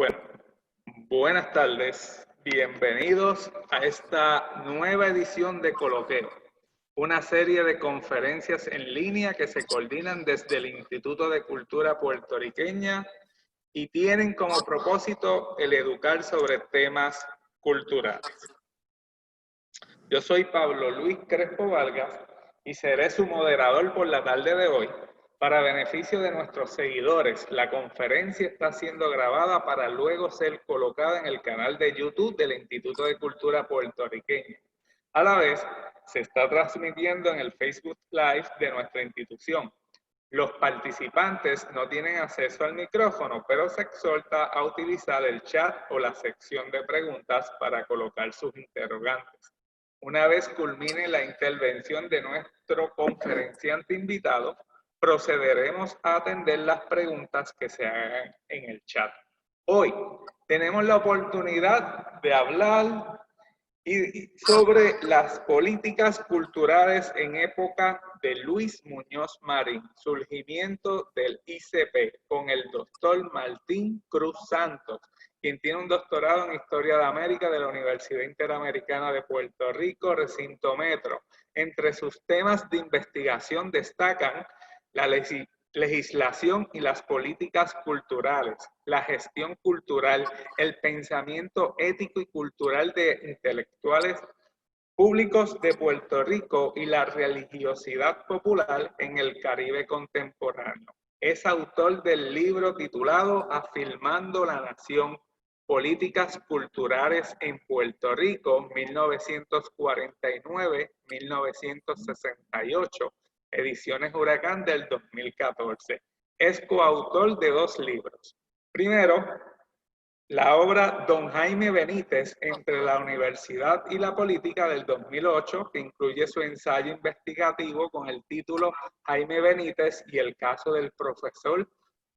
Bueno, buenas tardes. Bienvenidos a esta nueva edición de Coloqueo, una serie de conferencias en línea que se coordinan desde el Instituto de Cultura Puertorriqueña y tienen como propósito el educar sobre temas culturales. Yo soy Pablo Luis Crespo Vargas y seré su moderador por la tarde de hoy. Para beneficio de nuestros seguidores, la conferencia está siendo grabada para luego ser colocada en el canal de YouTube del Instituto de Cultura Puertorriqueña. A la vez, se está transmitiendo en el Facebook Live de nuestra institución. Los participantes no tienen acceso al micrófono, pero se exhorta a utilizar el chat o la sección de preguntas para colocar sus interrogantes. Una vez culmine la intervención de nuestro conferenciante invitado, procederemos a atender las preguntas que se hagan en el chat. Hoy tenemos la oportunidad de hablar sobre las políticas culturales en época de Luis Muñoz Marín, surgimiento del ICP, con el doctor Martín Cruz Santos, quien tiene un doctorado en Historia de América de la Universidad Interamericana de Puerto Rico, Recinto Metro. Entre sus temas de investigación destacan la legislación y las políticas culturales, la gestión cultural, el pensamiento ético y cultural de intelectuales públicos de Puerto Rico y la religiosidad popular en el Caribe contemporáneo. Es autor del libro titulado Afirmando la Nación, Políticas Culturales en Puerto Rico, 1949-1968, Ediciones Huracán del 2014. Es coautor de 2 libros. Primero, la obra Don Jaime Benítez entre la universidad y la política del 2008, que incluye su ensayo investigativo con el título Jaime Benítez y el caso del profesor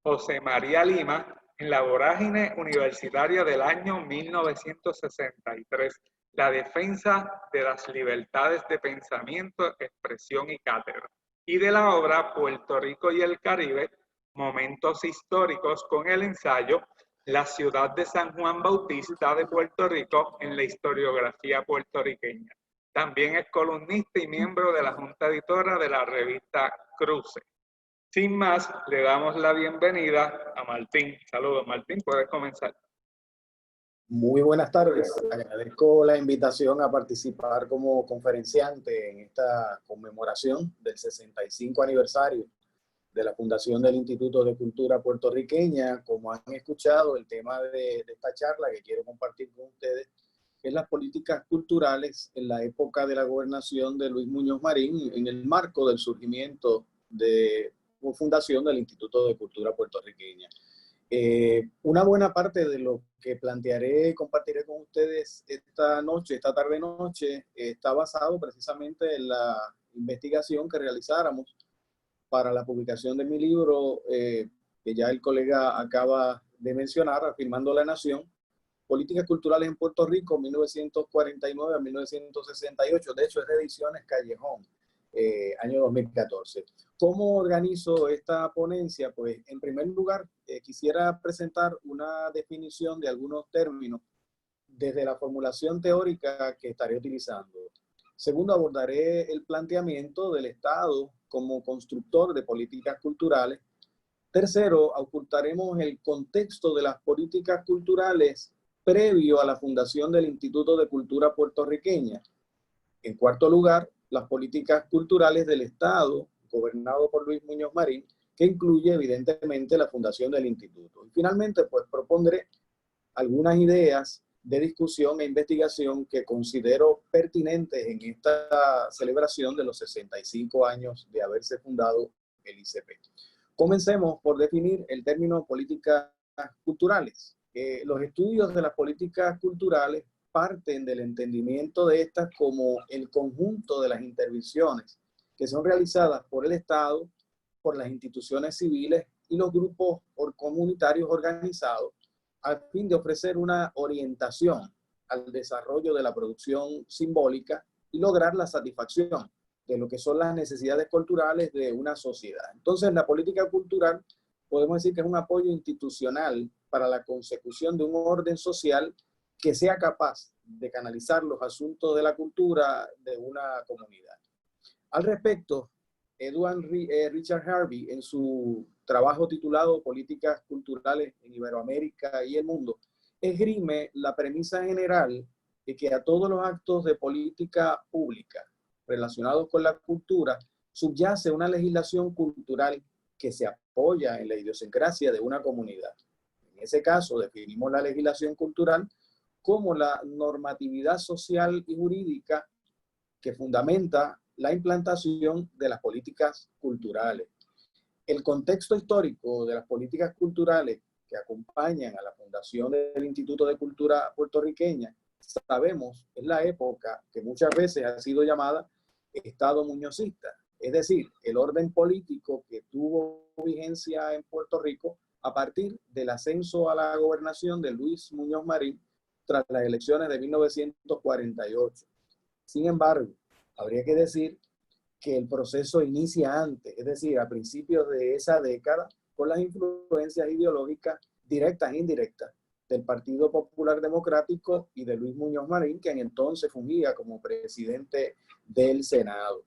José María Lima en la vorágine universitaria del año 1963, la defensa de las libertades de pensamiento, expresión y cátedra. Y de la obra Puerto Rico y el Caribe, momentos históricos, con el ensayo La ciudad de San Juan Bautista de Puerto Rico en la historiografía puertorriqueña. También es columnista y miembro de la junta editora de la revista Cruce. Sin más, le damos la bienvenida a Martín. Saludos, Martín, puedes comenzar. Muy buenas tardes. Agradezco la invitación a participar como conferenciante en esta conmemoración del 65 aniversario de la fundación del Instituto de Cultura Puertorriqueña. Como han escuchado, el tema de esta charla que quiero compartir con ustedes es las políticas culturales en la época de la gobernación de Luis Muñoz Marín, en el marco del surgimiento de fundación del Instituto de Cultura Puertorriqueña. Una buena parte de lo que plantearé y compartiré con ustedes esta tarde-noche, está basado precisamente en la investigación que realizáramos para la publicación de mi libro, que ya el colega acaba de mencionar, Afirmando la Nación, Políticas Culturales en Puerto Rico, 1949 a 1968. De hecho, es de Ediciones Callejón, año 2014. ¿Cómo organizo esta ponencia? Pues, en primer lugar, quisiera presentar una definición de algunos términos desde la formulación teórica que estaré utilizando. Segundo, abordaré el planteamiento del Estado como constructor de políticas culturales. Tercero, ocultaremos el contexto de las políticas culturales previo a la fundación del Instituto de Cultura Puertorriqueña. En cuarto lugar, las políticas culturales del Estado, gobernado por Luis Muñoz Marín, que incluye evidentemente la fundación del Instituto. Y finalmente, pues propondré algunas ideas de discusión e investigación que considero pertinentes en esta celebración de los 65 años de haberse fundado el ICP. Comencemos por definir el término políticas culturales. Los estudios de las políticas culturales parten del entendimiento de estas como el conjunto de las intervenciones que son realizadas por el Estado, por las instituciones civiles y los grupos comunitarios organizados a fin de ofrecer una orientación al desarrollo de la producción simbólica y lograr la satisfacción de lo que son las necesidades culturales de una sociedad. Entonces, la política cultural podemos decir que es un apoyo institucional para la consecución de un orden social que sea capaz de canalizar los asuntos de la cultura de una comunidad. Al respecto, Richard Harvey, en su trabajo titulado Políticas Culturales en Iberoamérica y el Mundo, esgrime la premisa general de que a todos los actos de política pública relacionados con la cultura subyace una legislación cultural que se apoya en la idiosincrasia de una comunidad. En ese caso, definimos la legislación cultural como la normatividad social y jurídica que fundamenta la implantación de las políticas culturales. El contexto histórico de las políticas culturales que acompañan a la fundación del Instituto de Cultura puertorriqueña, sabemos, es la época que muchas veces ha sido llamada Estado muñozista, es decir, el orden político que tuvo vigencia en Puerto Rico a partir del ascenso a la gobernación de Luis Muñoz Marín tras las elecciones de 1948. Sin embargo, habría que decir que el proceso inicia antes, es decir, a principios de esa década, con las influencias ideológicas directas e indirectas del Partido Popular Democrático y de Luis Muñoz Marín, quien entonces fungía como presidente del Senado.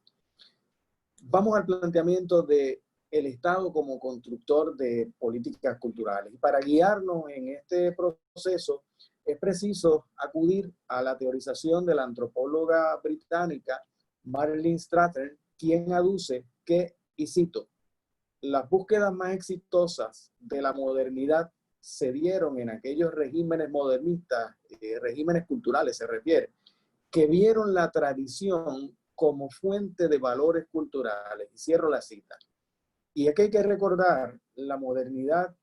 Vamos al planteamiento del Estado como constructor de políticas culturales. Y para guiarnos en este proceso, es preciso acudir a la teorización de la antropóloga británica Marilyn Strathern, quien aduce que, y cito, las búsquedas más exitosas de la modernidad se dieron en aquellos regímenes modernistas, regímenes culturales se refiere, que vieron la tradición como fuente de valores culturales. Y cierro la cita. Y es que hay que recordar la modernidad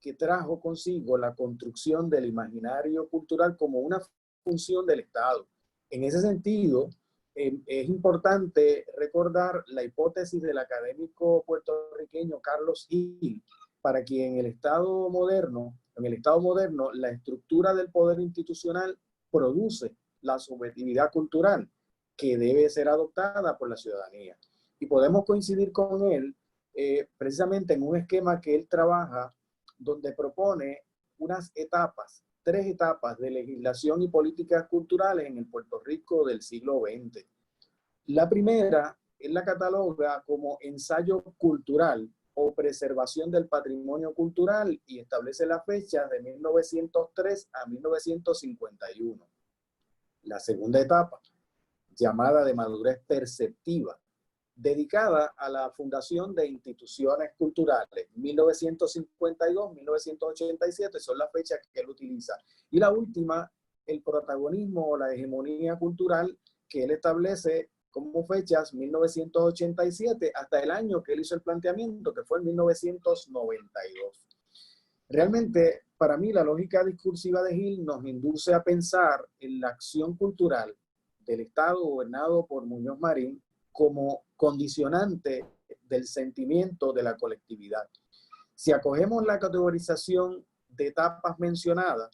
que trajo consigo la construcción del imaginario cultural como una función del Estado. En ese sentido, es importante recordar la hipótesis del académico puertorriqueño Carlos Gil, para quien en el Estado moderno, la estructura del poder institucional produce la subjetividad cultural que debe ser adoptada por la ciudadanía. Y podemos coincidir con él precisamente en un esquema que él trabaja donde propone unas etapas, 3 etapas de legislación y políticas culturales en el Puerto Rico del siglo XX. La primera, él la cataloga como ensayo cultural o preservación del patrimonio cultural y establece la fecha de 1903 a 1951. La segunda etapa, llamada de madurez perceptiva, dedicada a la fundación de instituciones culturales, 1952-1987 son las fechas que él utiliza. Y la última, el protagonismo o la hegemonía cultural que él establece como fechas 1987 hasta el año que él hizo el planteamiento, que fue en 1992. Realmente, para mí, la lógica discursiva de Gil nos induce a pensar en la acción cultural del Estado gobernado por Muñoz Marín como condicionante del sentimiento de la colectividad. Si acogemos la categorización de etapas mencionadas,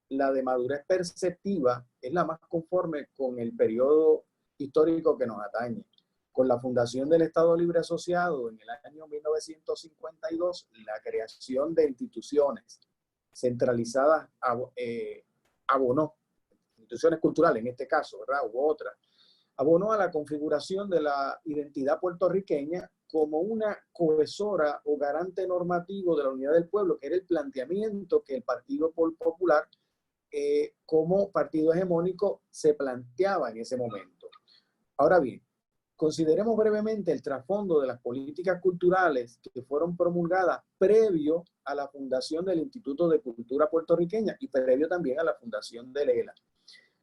la de madurez perceptiva es la más conforme con el periodo histórico que nos atañe. Con la fundación del Estado Libre Asociado en el año 1952, la creación de instituciones centralizadas abonó, instituciones culturales en este caso, ¿verdad? U otras, abonó a la configuración de la identidad puertorriqueña como una cohesora o garante normativo de la unidad del pueblo, que era el planteamiento que el Partido Popular como partido hegemónico se planteaba en ese momento. Ahora bien, consideremos brevemente el trasfondo de las políticas culturales que fueron promulgadas previo a la fundación del Instituto de Cultura Puertorriqueña y previo también a la fundación del ELA.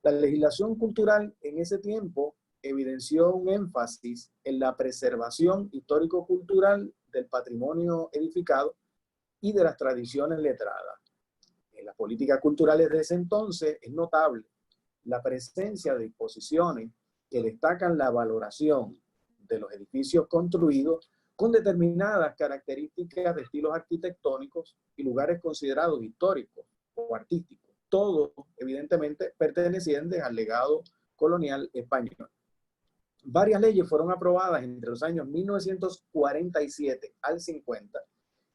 La legislación cultural en ese tiempo evidenció un énfasis en la preservación histórico-cultural del patrimonio edificado y de las tradiciones letradas. En las políticas culturales de ese entonces es notable la presencia de disposiciones que destacan la valoración de los edificios construidos con determinadas características de estilos arquitectónicos y lugares considerados históricos o artísticos, todos evidentemente pertenecientes al legado colonial español. Varias leyes fueron aprobadas entre los años 1947 al 50,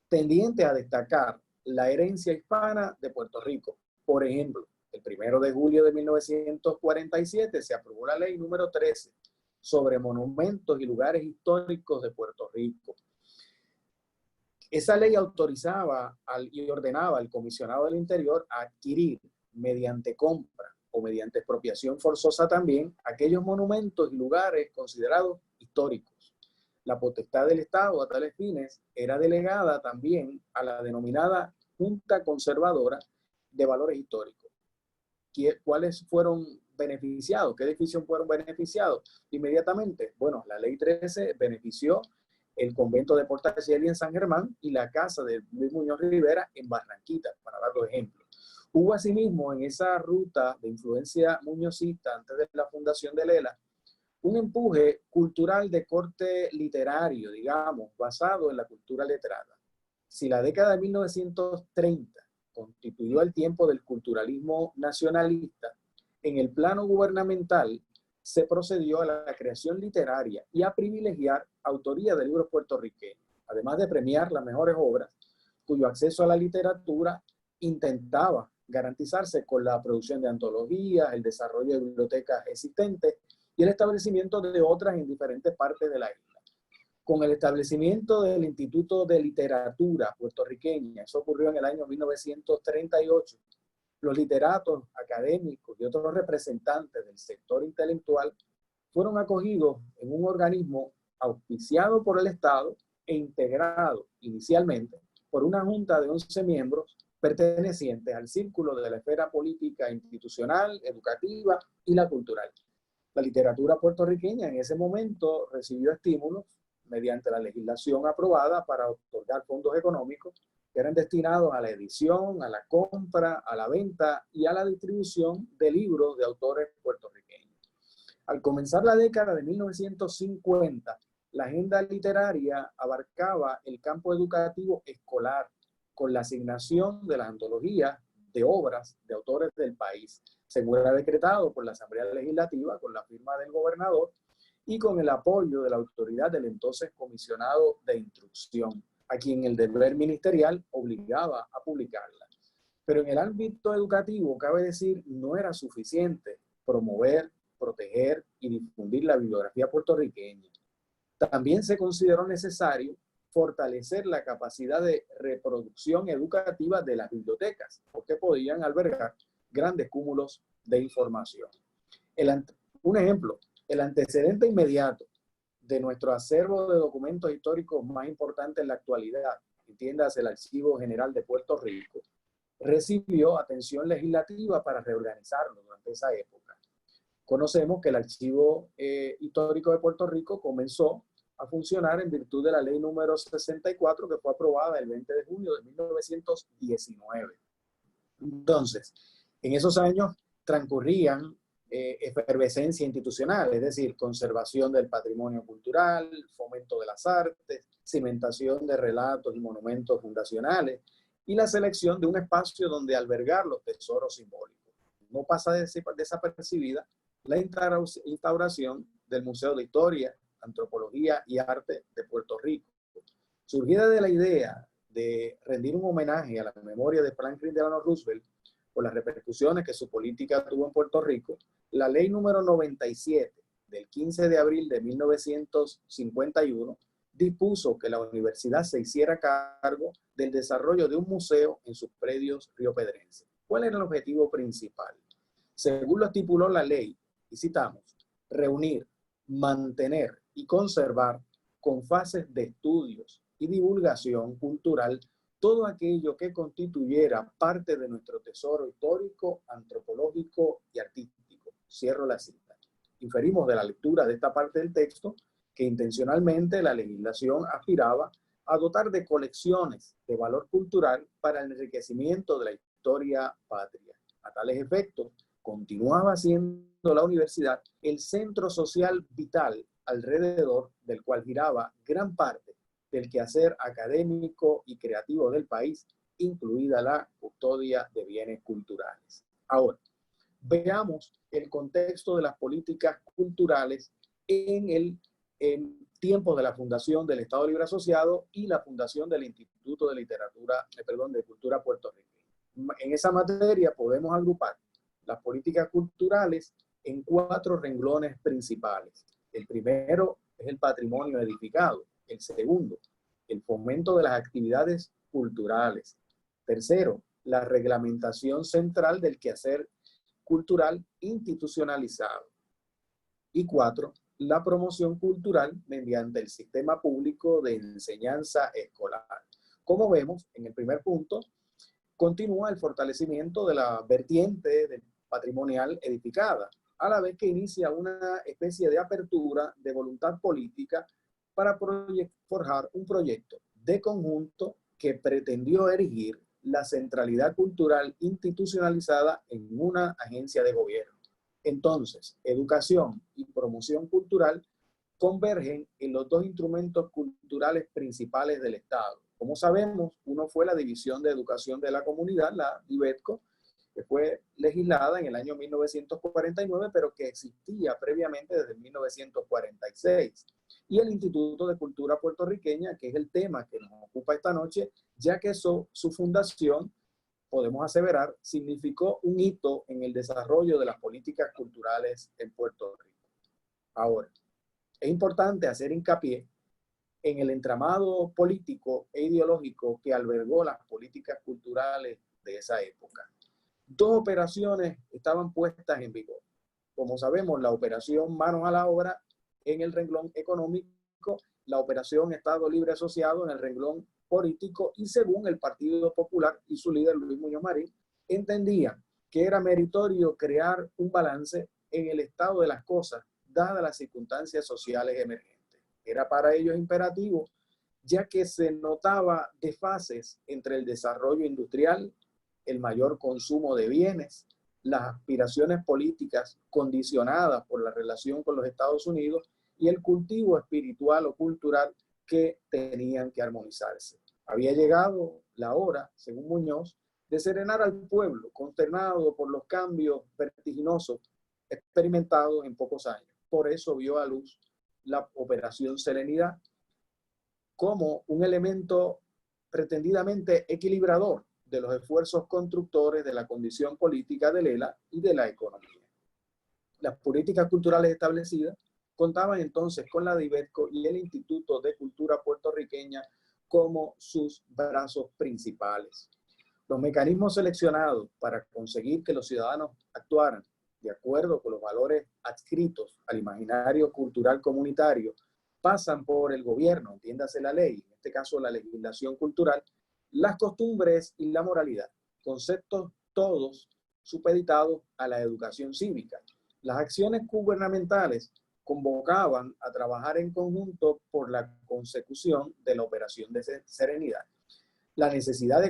tendientes a destacar la herencia hispana de Puerto Rico. Por ejemplo, el 1 de julio de 1947 se aprobó la ley número 13 sobre monumentos y lugares históricos de Puerto Rico. Esa ley autorizaba y ordenaba al comisionado del Interior a adquirir mediante compra o mediante expropiación forzosa también aquellos monumentos y lugares considerados históricos. La potestad del Estado a tales fines era delegada también a la denominada Junta Conservadora de Valores Históricos. ¿Cuáles fueron beneficiados? ¿Qué edificios fueron beneficiados? Inmediatamente, bueno, la ley 13 benefició el convento de Portacieli en San Germán y la casa de Luis Muñoz Rivera en Barranquita, para dar dos ejemplos. Hubo asimismo en esa ruta de influencia muñozista antes de la fundación de Lela un empuje cultural de corte literario, digamos, basado en la cultura letrada. Si la década de 1930 constituyó el tiempo del culturalismo nacionalista, en el plano gubernamental se procedió a la creación literaria y a privilegiar autoría de libros puertorriqueños, además de premiar las mejores obras, cuyo acceso a la literatura intentaba garantizarse con la producción de antologías, el desarrollo de bibliotecas existentes y el establecimiento de otras en diferentes partes de la isla. Con el establecimiento del Instituto de Literatura puertorriqueña, eso ocurrió en el año 1938, los literatos, académicos y otros representantes del sector intelectual fueron acogidos en un organismo auspiciado por el Estado e integrado inicialmente por una junta de 11 miembros pertenecientes al círculo de la esfera política, institucional, educativa y la cultural. La literatura puertorriqueña en ese momento recibió estímulos mediante la legislación aprobada para otorgar fondos económicos que eran destinados a la edición, a la compra, a la venta y a la distribución de libros de autores puertorriqueños. Al comenzar la década de 1950, la agenda literaria abarcaba el campo educativo escolar, con la asignación de las antologías de obras de autores del país, según era decretado por la Asamblea Legislativa con la firma del gobernador y con el apoyo de la autoridad del entonces comisionado de instrucción, a quien el deber ministerial obligaba a publicarla. Pero en el ámbito educativo, cabe decir, no era suficiente promover, proteger y difundir la bibliografía puertorriqueña. También se consideró necesario fortalecer la capacidad de reproducción educativa de las bibliotecas, porque podían albergar grandes cúmulos de información. Un ejemplo, el antecedente inmediato de nuestro acervo de documentos históricos más importante en la actualidad, entiéndase el Archivo General de Puerto Rico, recibió atención legislativa para reorganizarlo durante esa época. Conocemos que el Archivo Histórico de Puerto Rico comenzó a funcionar en virtud de la ley número 64 que fue aprobada el 20 de junio de 1919. Entonces, en esos años transcurrían efervescencia institucional, es decir, conservación del patrimonio cultural, fomento de las artes, cimentación de relatos y monumentos fundacionales y la selección de un espacio donde albergar los tesoros simbólicos. No pasa desapercibida la instauración del Museo de Historia, Antropología y Arte de Puerto Rico. Surgida de la idea de rendir un homenaje a la memoria de Franklin Delano Roosevelt por las repercusiones que su política tuvo en Puerto Rico, la ley número 97 del 15 de abril de 1951 dispuso que la universidad se hiciera cargo del desarrollo de un museo en sus predios riopedrenses. ¿Cuál era el objetivo principal? Según lo estipuló la ley, y citamos, reunir, mantener y conservar con fases de estudios y divulgación cultural todo aquello que constituyera parte de nuestro tesoro histórico, antropológico y artístico. Cierro la cita. Inferimos de la lectura de esta parte del texto que intencionalmente la legislación aspiraba a dotar de colecciones de valor cultural para el enriquecimiento de la historia patria. A tales efectos, continuaba siendo la universidad el centro social vital alrededor del cual giraba gran parte del quehacer académico y creativo del país, incluida la custodia de bienes culturales. Ahora, veamos el contexto de las políticas culturales en el tiempos de la fundación del Estado Libre Asociado y la fundación del Instituto de de Cultura Puertorriqueña. En esa materia podemos agrupar las políticas culturales en 4 renglones principales. El primero es el patrimonio edificado. El segundo, el fomento de las actividades culturales. Tercero, la reglamentación central del quehacer cultural institucionalizado. Y 4, la promoción cultural mediante el sistema público de enseñanza escolar. Como vemos, en el primer punto, continúa el fortalecimiento de la vertiente patrimonial edificada, a la vez que inicia una especie de apertura de voluntad política para forjar un proyecto de conjunto que pretendió erigir la centralidad cultural institucionalizada en una agencia de gobierno. Entonces, educación y promoción cultural convergen en los 2 instrumentos culturales principales del Estado. Como sabemos, uno fue la División de Educación de la Comunidad, la DIVETCO, que fue legislada en el año 1949, pero que existía previamente desde 1946. Y el Instituto de Cultura Puertorriqueña, que es el tema que nos ocupa esta noche, ya que su fundación, podemos aseverar, significó un hito en el desarrollo de las políticas culturales en Puerto Rico. Ahora, es importante hacer hincapié en el entramado político e ideológico que albergó las políticas culturales de esa época. 2 operaciones estaban puestas en vigor. Como sabemos, la operación Manos a la Obra en el renglón económico, la operación Estado Libre Asociado en el renglón político, y según el Partido Popular y su líder Luis Muñoz Marín, entendían que era meritorio crear un balance en el estado de las cosas, dadas las circunstancias sociales emergentes. Era para ellos imperativo, ya que se notaba desfases entre el desarrollo industrial, el mayor consumo de bienes, las aspiraciones políticas condicionadas por la relación con los Estados Unidos y el cultivo espiritual o cultural que tenían que armonizarse. Había llegado la hora, según Muñoz, de serenar al pueblo, consternado por los cambios vertiginosos experimentados en pocos años. Por eso vio a luz la Operación Serenidad como un elemento pretendidamente equilibrador de los esfuerzos constructores de la condición política del ELA y de la economía. Las políticas culturales establecidas contaban entonces con la DIVETCO y el Instituto de Cultura Puertorriqueña como sus brazos principales. Los mecanismos seleccionados para conseguir que los ciudadanos actuaran de acuerdo con los valores adscritos al imaginario cultural comunitario pasan por el gobierno, entiéndase la ley, en este caso la legislación cultural, las costumbres y la moralidad, conceptos todos supeditados a la educación cívica. Las acciones gubernamentales convocaban a trabajar en conjunto por la consecución de la Operación de Serenidad. La necesidad de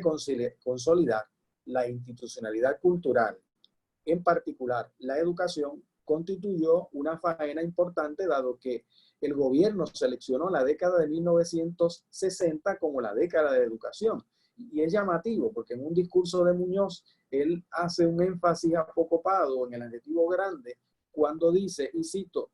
consolidar la institucionalidad cultural, en particular la educación, constituyó una faena importante, dado que el gobierno seleccionó la década de 1960 como la década de educación. Y es llamativo porque en un discurso de Muñoz, él hace un énfasis apocopado en el adjetivo grande cuando dice, y cito,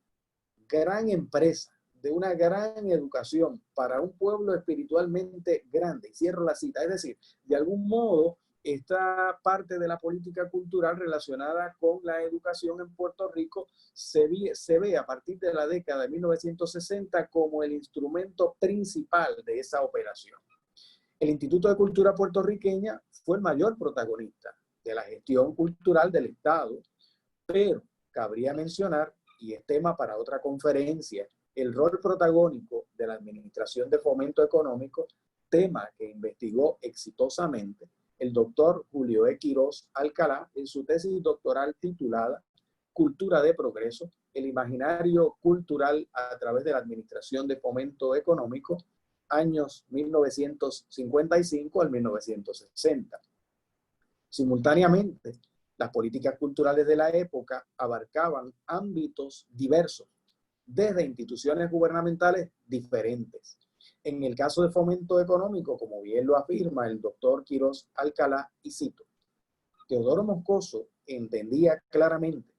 gran empresa de una gran educación para un pueblo espiritualmente grande. Y cierro la cita. Es decir, de algún modo, esta parte de la política cultural relacionada con la educación en Puerto Rico se ve a partir de la década de 1960 como el instrumento principal de esa operación. El Instituto de Cultura Puertorriqueña fue el mayor protagonista de la gestión cultural del Estado, pero cabría mencionar, y es tema para otra conferencia, el rol protagónico de la Administración de Fomento Económico, tema que investigó exitosamente el doctor Julio E. Quirós Alcalá en su tesis doctoral titulada Cultura de Progreso, el imaginario cultural a través de la Administración de Fomento Económico, años 1955 al 1960. Simultáneamente, las políticas culturales de la época abarcaban ámbitos diversos, desde instituciones gubernamentales diferentes. En el caso de fomento económico, como bien lo afirma el doctor Quirós Alcalá, y cito, Teodoro Moscoso entendía claramente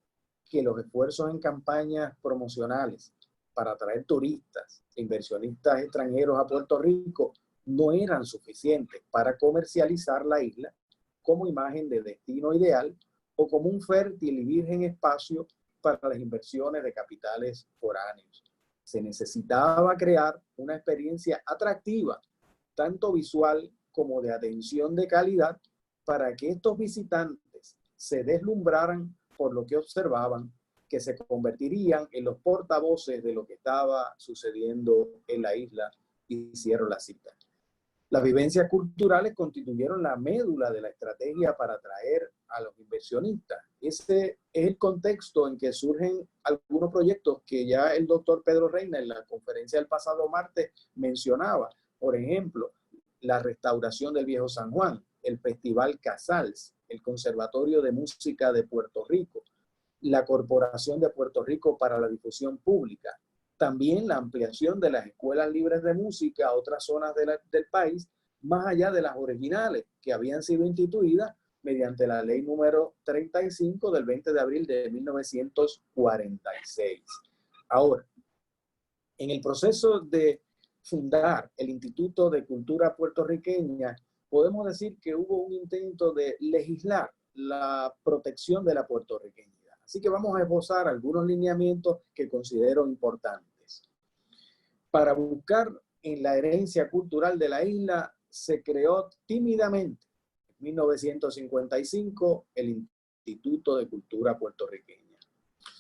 que los esfuerzos en campañas promocionales para atraer turistas e inversionistas extranjeros a Puerto Rico no eran suficientes para comercializar la isla como imagen de destino ideal o como un fértil y virgen espacio para las inversiones de capitales foráneos. Se necesitaba crear una experiencia atractiva, tanto visual como de atención de calidad, para que estos visitantes se deslumbraran por lo que observaban, que se convertirían en los portavoces de lo que estaba sucediendo en la isla, y cierro la cita. Las vivencias culturales constituyeron la médula de la estrategia para atraer a los inversionistas. Ese es el contexto en que surgen algunos proyectos que ya el doctor Pedro Reina en la conferencia del pasado martes mencionaba. Por ejemplo, la restauración del Viejo San Juan, el Festival Casals, el Conservatorio de Música de Puerto Rico, la Corporación de Puerto Rico para la Difusión Pública, también la ampliación de las escuelas libres de música a otras zonas del país, más allá de las originales que habían sido instituidas mediante la ley número 35 del 20 de abril de 1946. Ahora, en el proceso de fundar el Instituto de Cultura Puertorriqueña, podemos decir que hubo un intento de legislar la protección de la puertorriqueñidad. Así que vamos a esbozar algunos lineamientos que considero importantes. Para buscar en la herencia cultural de la isla, se creó tímidamente en 1955 el Instituto de Cultura Puertorriqueña.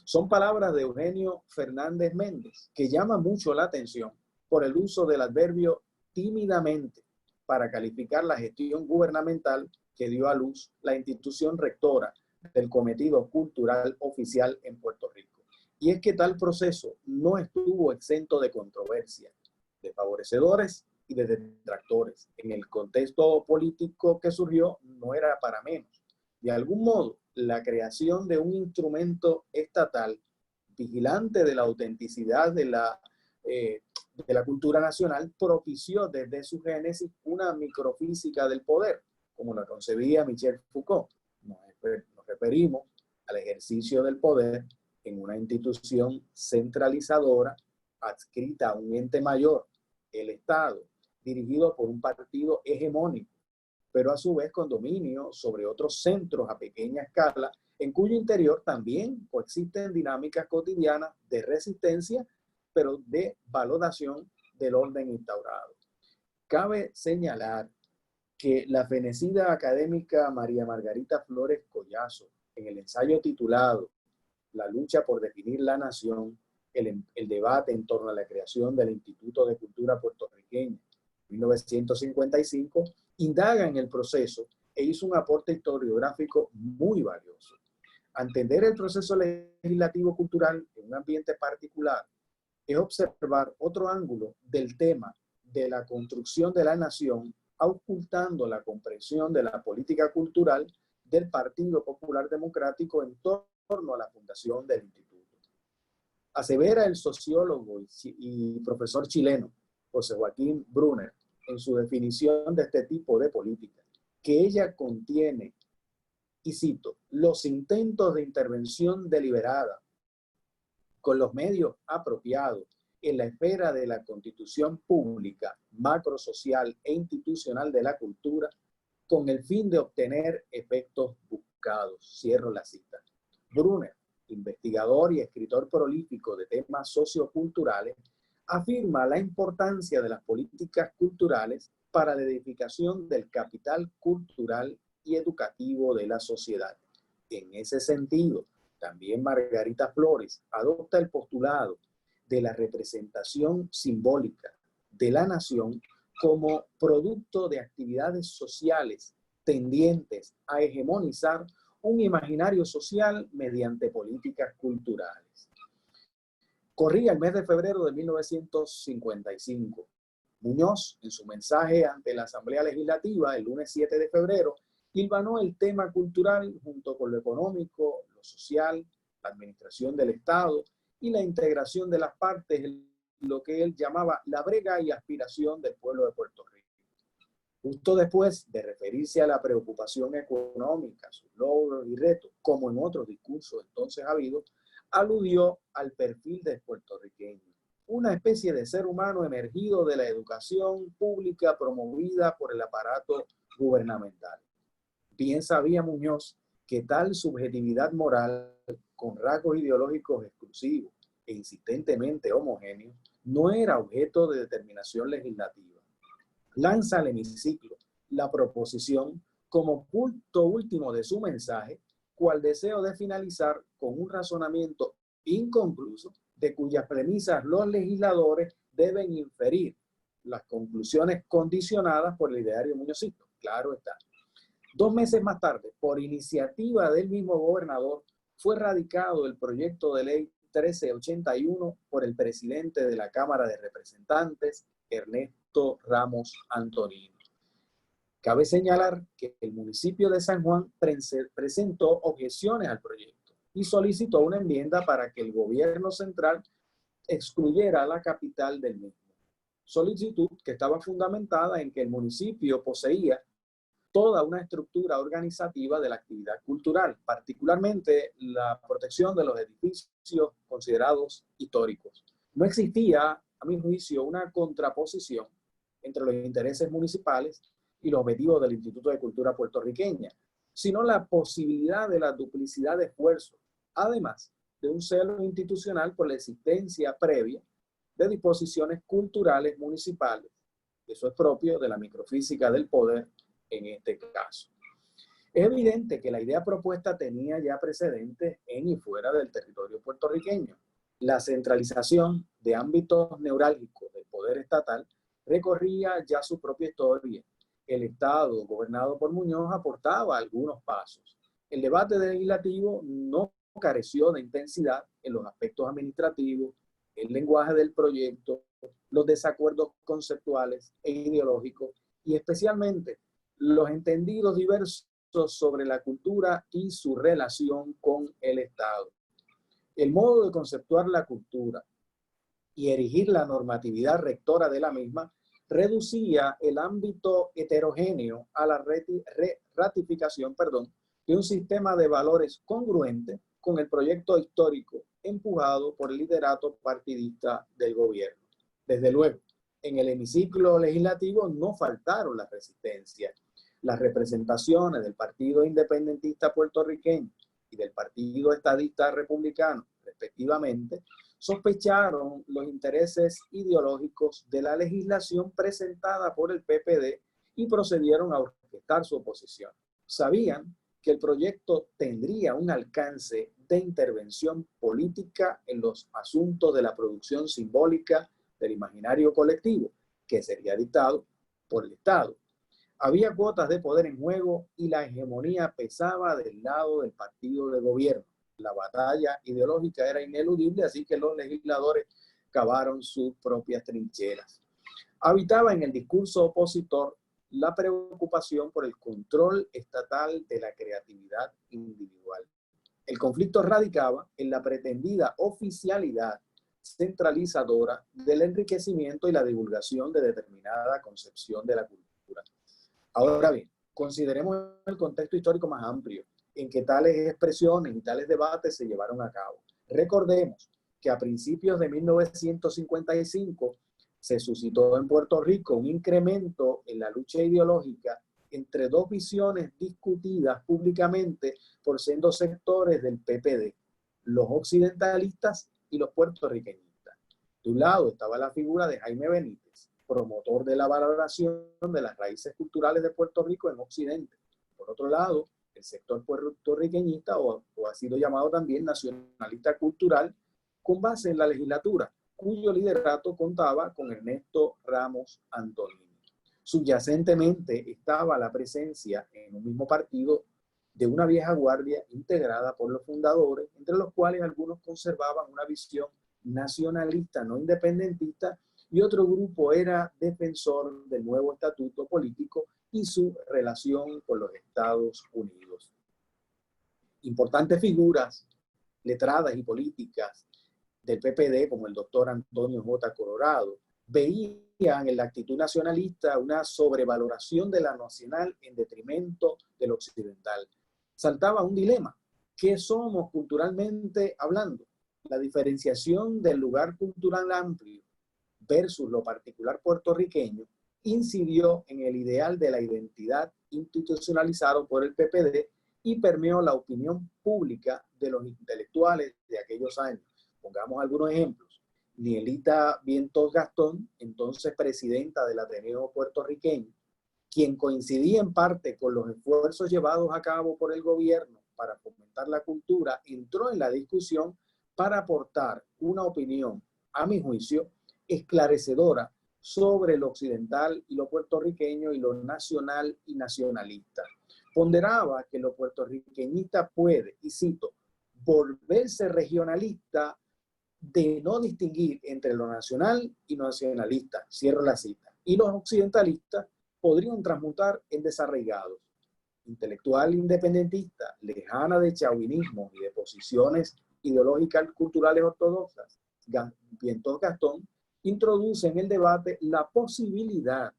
Son palabras de Eugenio Fernández Méndez, que llama mucho la atención por el uso del adverbio tímidamente para calificar la gestión gubernamental que dio a luz la institución rectora del Cometido Cultural Oficial en Puerto Rico. Y es que tal proceso no estuvo exento de controversia, de favorecedores y de detractores. En el contexto político que surgió no era para menos. De algún modo, la creación de un instrumento estatal vigilante de la autenticidad de la cultura nacional propició desde su génesis una microfísica del poder, como la concebía Michel Foucault. Nos referimos al ejercicio del poder en una institución centralizadora adscrita a un ente mayor, el Estado, dirigido por un partido hegemónico, pero a su vez con dominio sobre otros centros a pequeña escala, en cuyo interior también coexisten dinámicas cotidianas de resistencia, pero de valoración del orden instaurado. Cabe señalar que la fenecida académica María Margarita Flores Collazo, en el ensayo titulado La lucha por definir la nación, el debate en torno a la creación del Instituto de Cultura Puertorriqueña, 1955, indaga en el proceso e hizo un aporte historiográfico muy valioso. A entender el proceso legislativo cultural en un ambiente particular es observar otro ángulo del tema de la construcción de la nación, ocultando la comprensión de la política cultural del Partido Popular Democrático en torno a la fundación del instituto. Asevera el sociólogo y profesor chileno José Joaquín Brunner en su definición de este tipo de política, que ella contiene, y cito, los intentos de intervención deliberada con los medios apropiados en la esfera de la constitución pública, macrosocial e institucional de la cultura, con el fin de obtener efectos buscados. Cierro la cita. Brunner, investigador y escritor prolífico de temas socioculturales, afirma la importancia de las políticas culturales para la edificación del capital cultural y educativo de la sociedad. En ese sentido, también Margarita Flores adopta el postulado de la representación simbólica de la nación como producto de actividades sociales tendientes a hegemonizar un imaginario social mediante políticas culturales. Corría el mes de febrero de 1955. Muñoz, en su mensaje ante la Asamblea Legislativa el lunes 7 de febrero, hilvanó el tema cultural junto con lo económico, lo social, la administración del Estado y la integración de las partes en lo que él llamaba la brega y aspiración del pueblo de Puerto Rico. Justo después de referirse a la preocupación económica, sus logros y retos, como en otros discursos entonces habidos, aludió al perfil del puertorriqueño, una especie de ser humano emergido de la educación pública promovida por el aparato gubernamental. Bien sabía Muñoz que tal subjetividad moral con rasgos ideológicos exclusivos e insistentemente homogéneos no era objeto de determinación legislativa. Lanza al hemiciclo la proposición como punto último de su mensaje, cual deseo de finalizar con un razonamiento inconcluso de cuyas premisas los legisladores deben inferir las conclusiones condicionadas por el ideario muñozista. Claro está. 2 meses más tarde, por iniciativa del mismo gobernador, fue radicado el proyecto de ley 1381 por el presidente de la Cámara de Representantes, Ernesto Ramos Antonino. Cabe señalar que el municipio de San Juan presentó objeciones al proyecto y solicitó una enmienda para que el gobierno central excluyera la capital del mismo. Solicitud que estaba fundamentada en que el municipio poseía toda una estructura organizativa de la actividad cultural, particularmente la protección de los edificios considerados históricos. No existía, a mi juicio, una contraposición entre los intereses municipales y los objetivos del Instituto de Cultura puertorriqueña, sino la posibilidad de la duplicidad de esfuerzos, además de un celo institucional por la existencia previa de disposiciones culturales municipales. Eso es propio de la microfísica del poder en este caso. Es evidente que la idea propuesta tenía ya precedentes en y fuera del territorio puertorriqueño. La centralización de ámbitos neurálgicos del poder estatal recorría ya su propia historia. El Estado, gobernado por Muñoz, aportaba algunos pasos. El debate legislativo no careció de intensidad en los aspectos administrativos, el lenguaje del proyecto, los desacuerdos conceptuales e ideológicos y especialmente los entendidos diversos sobre la cultura y su relación con el Estado. El modo de conceptuar la cultura y erigir la normatividad rectora de la misma reducía el ámbito heterogéneo a la ratificación de un sistema de valores congruente con el proyecto histórico empujado por el liderato partidista del gobierno. Desde luego, en el hemiciclo legislativo no faltaron las resistencias. Las representaciones del Partido Independentista Puertorriqueño y del Partido Estadista Republicano, respectivamente, sospecharon los intereses ideológicos de la legislación presentada por el PPD y procedieron a orquestar su oposición. Sabían que el proyecto tendría un alcance de intervención política en los asuntos de la producción simbólica del imaginario colectivo, que sería dictado por el Estado. Había cuotas de poder en juego y la hegemonía pesaba del lado del partido de gobierno. La batalla ideológica era ineludible, así que los legisladores cavaron sus propias trincheras. Habitaba en el discurso opositor la preocupación por el control estatal de la creatividad individual. El conflicto radicaba en la pretendida oficialidad centralizadora del enriquecimiento y la divulgación de determinada concepción de la cultura. Ahora bien, consideremos el contexto histórico más amplio en que tales expresiones y tales debates se llevaron a cabo. Recordemos que a principios de 1955 se suscitó en Puerto Rico un incremento en la lucha ideológica entre dos visiones discutidas públicamente por sendos sectores del PPD, los occidentalistas y los puertorriqueñistas. De un lado estaba la figura de Jaime Benítez, promotor de la valoración de las raíces culturales de Puerto Rico en Occidente. Por otro lado, el sector puertorriqueñista, o ha sido llamado también nacionalista cultural, con base en la legislatura, cuyo liderato contaba con Ernesto Ramos Antonino. Subyacentemente estaba la presencia en un mismo partido de una vieja guardia integrada por los fundadores, entre los cuales algunos conservaban una visión nacionalista no independentista y otro grupo era defensor del nuevo estatuto político y su relación con los Estados Unidos. Importantes figuras letradas y políticas del PPD, como el doctor Antonio J. Colorado, veían en la actitud nacionalista una sobrevaloración de la nacional en detrimento del occidental. Saltaba un dilema: ¿qué somos culturalmente hablando? La diferenciación del lugar cultural amplio versus lo particular puertorriqueño incidió en el ideal de la identidad institucionalizado por el PPD y permeó la opinión pública de los intelectuales de aquellos años. Pongamos algunos ejemplos. Nielita Vientos Gastón, entonces presidenta del Ateneo puertorriqueño, quien coincidía en parte con los esfuerzos llevados a cabo por el gobierno para fomentar la cultura, entró en la discusión para aportar una opinión, a mi juicio, esclarecedora sobre lo occidental y lo puertorriqueño y lo nacional y nacionalista. Ponderaba que lo puertorriqueñista puede, y cito, volverse regionalista de no distinguir entre lo nacional y lo nacionalista, cierro la cita, y los occidentalistas podrían transmutar en desarraigados. Intelectual independentista, lejana de chauvinismo y de posiciones ideológicas culturales ortodoxas, Vientos Gastón introduce en el debate la posibilidad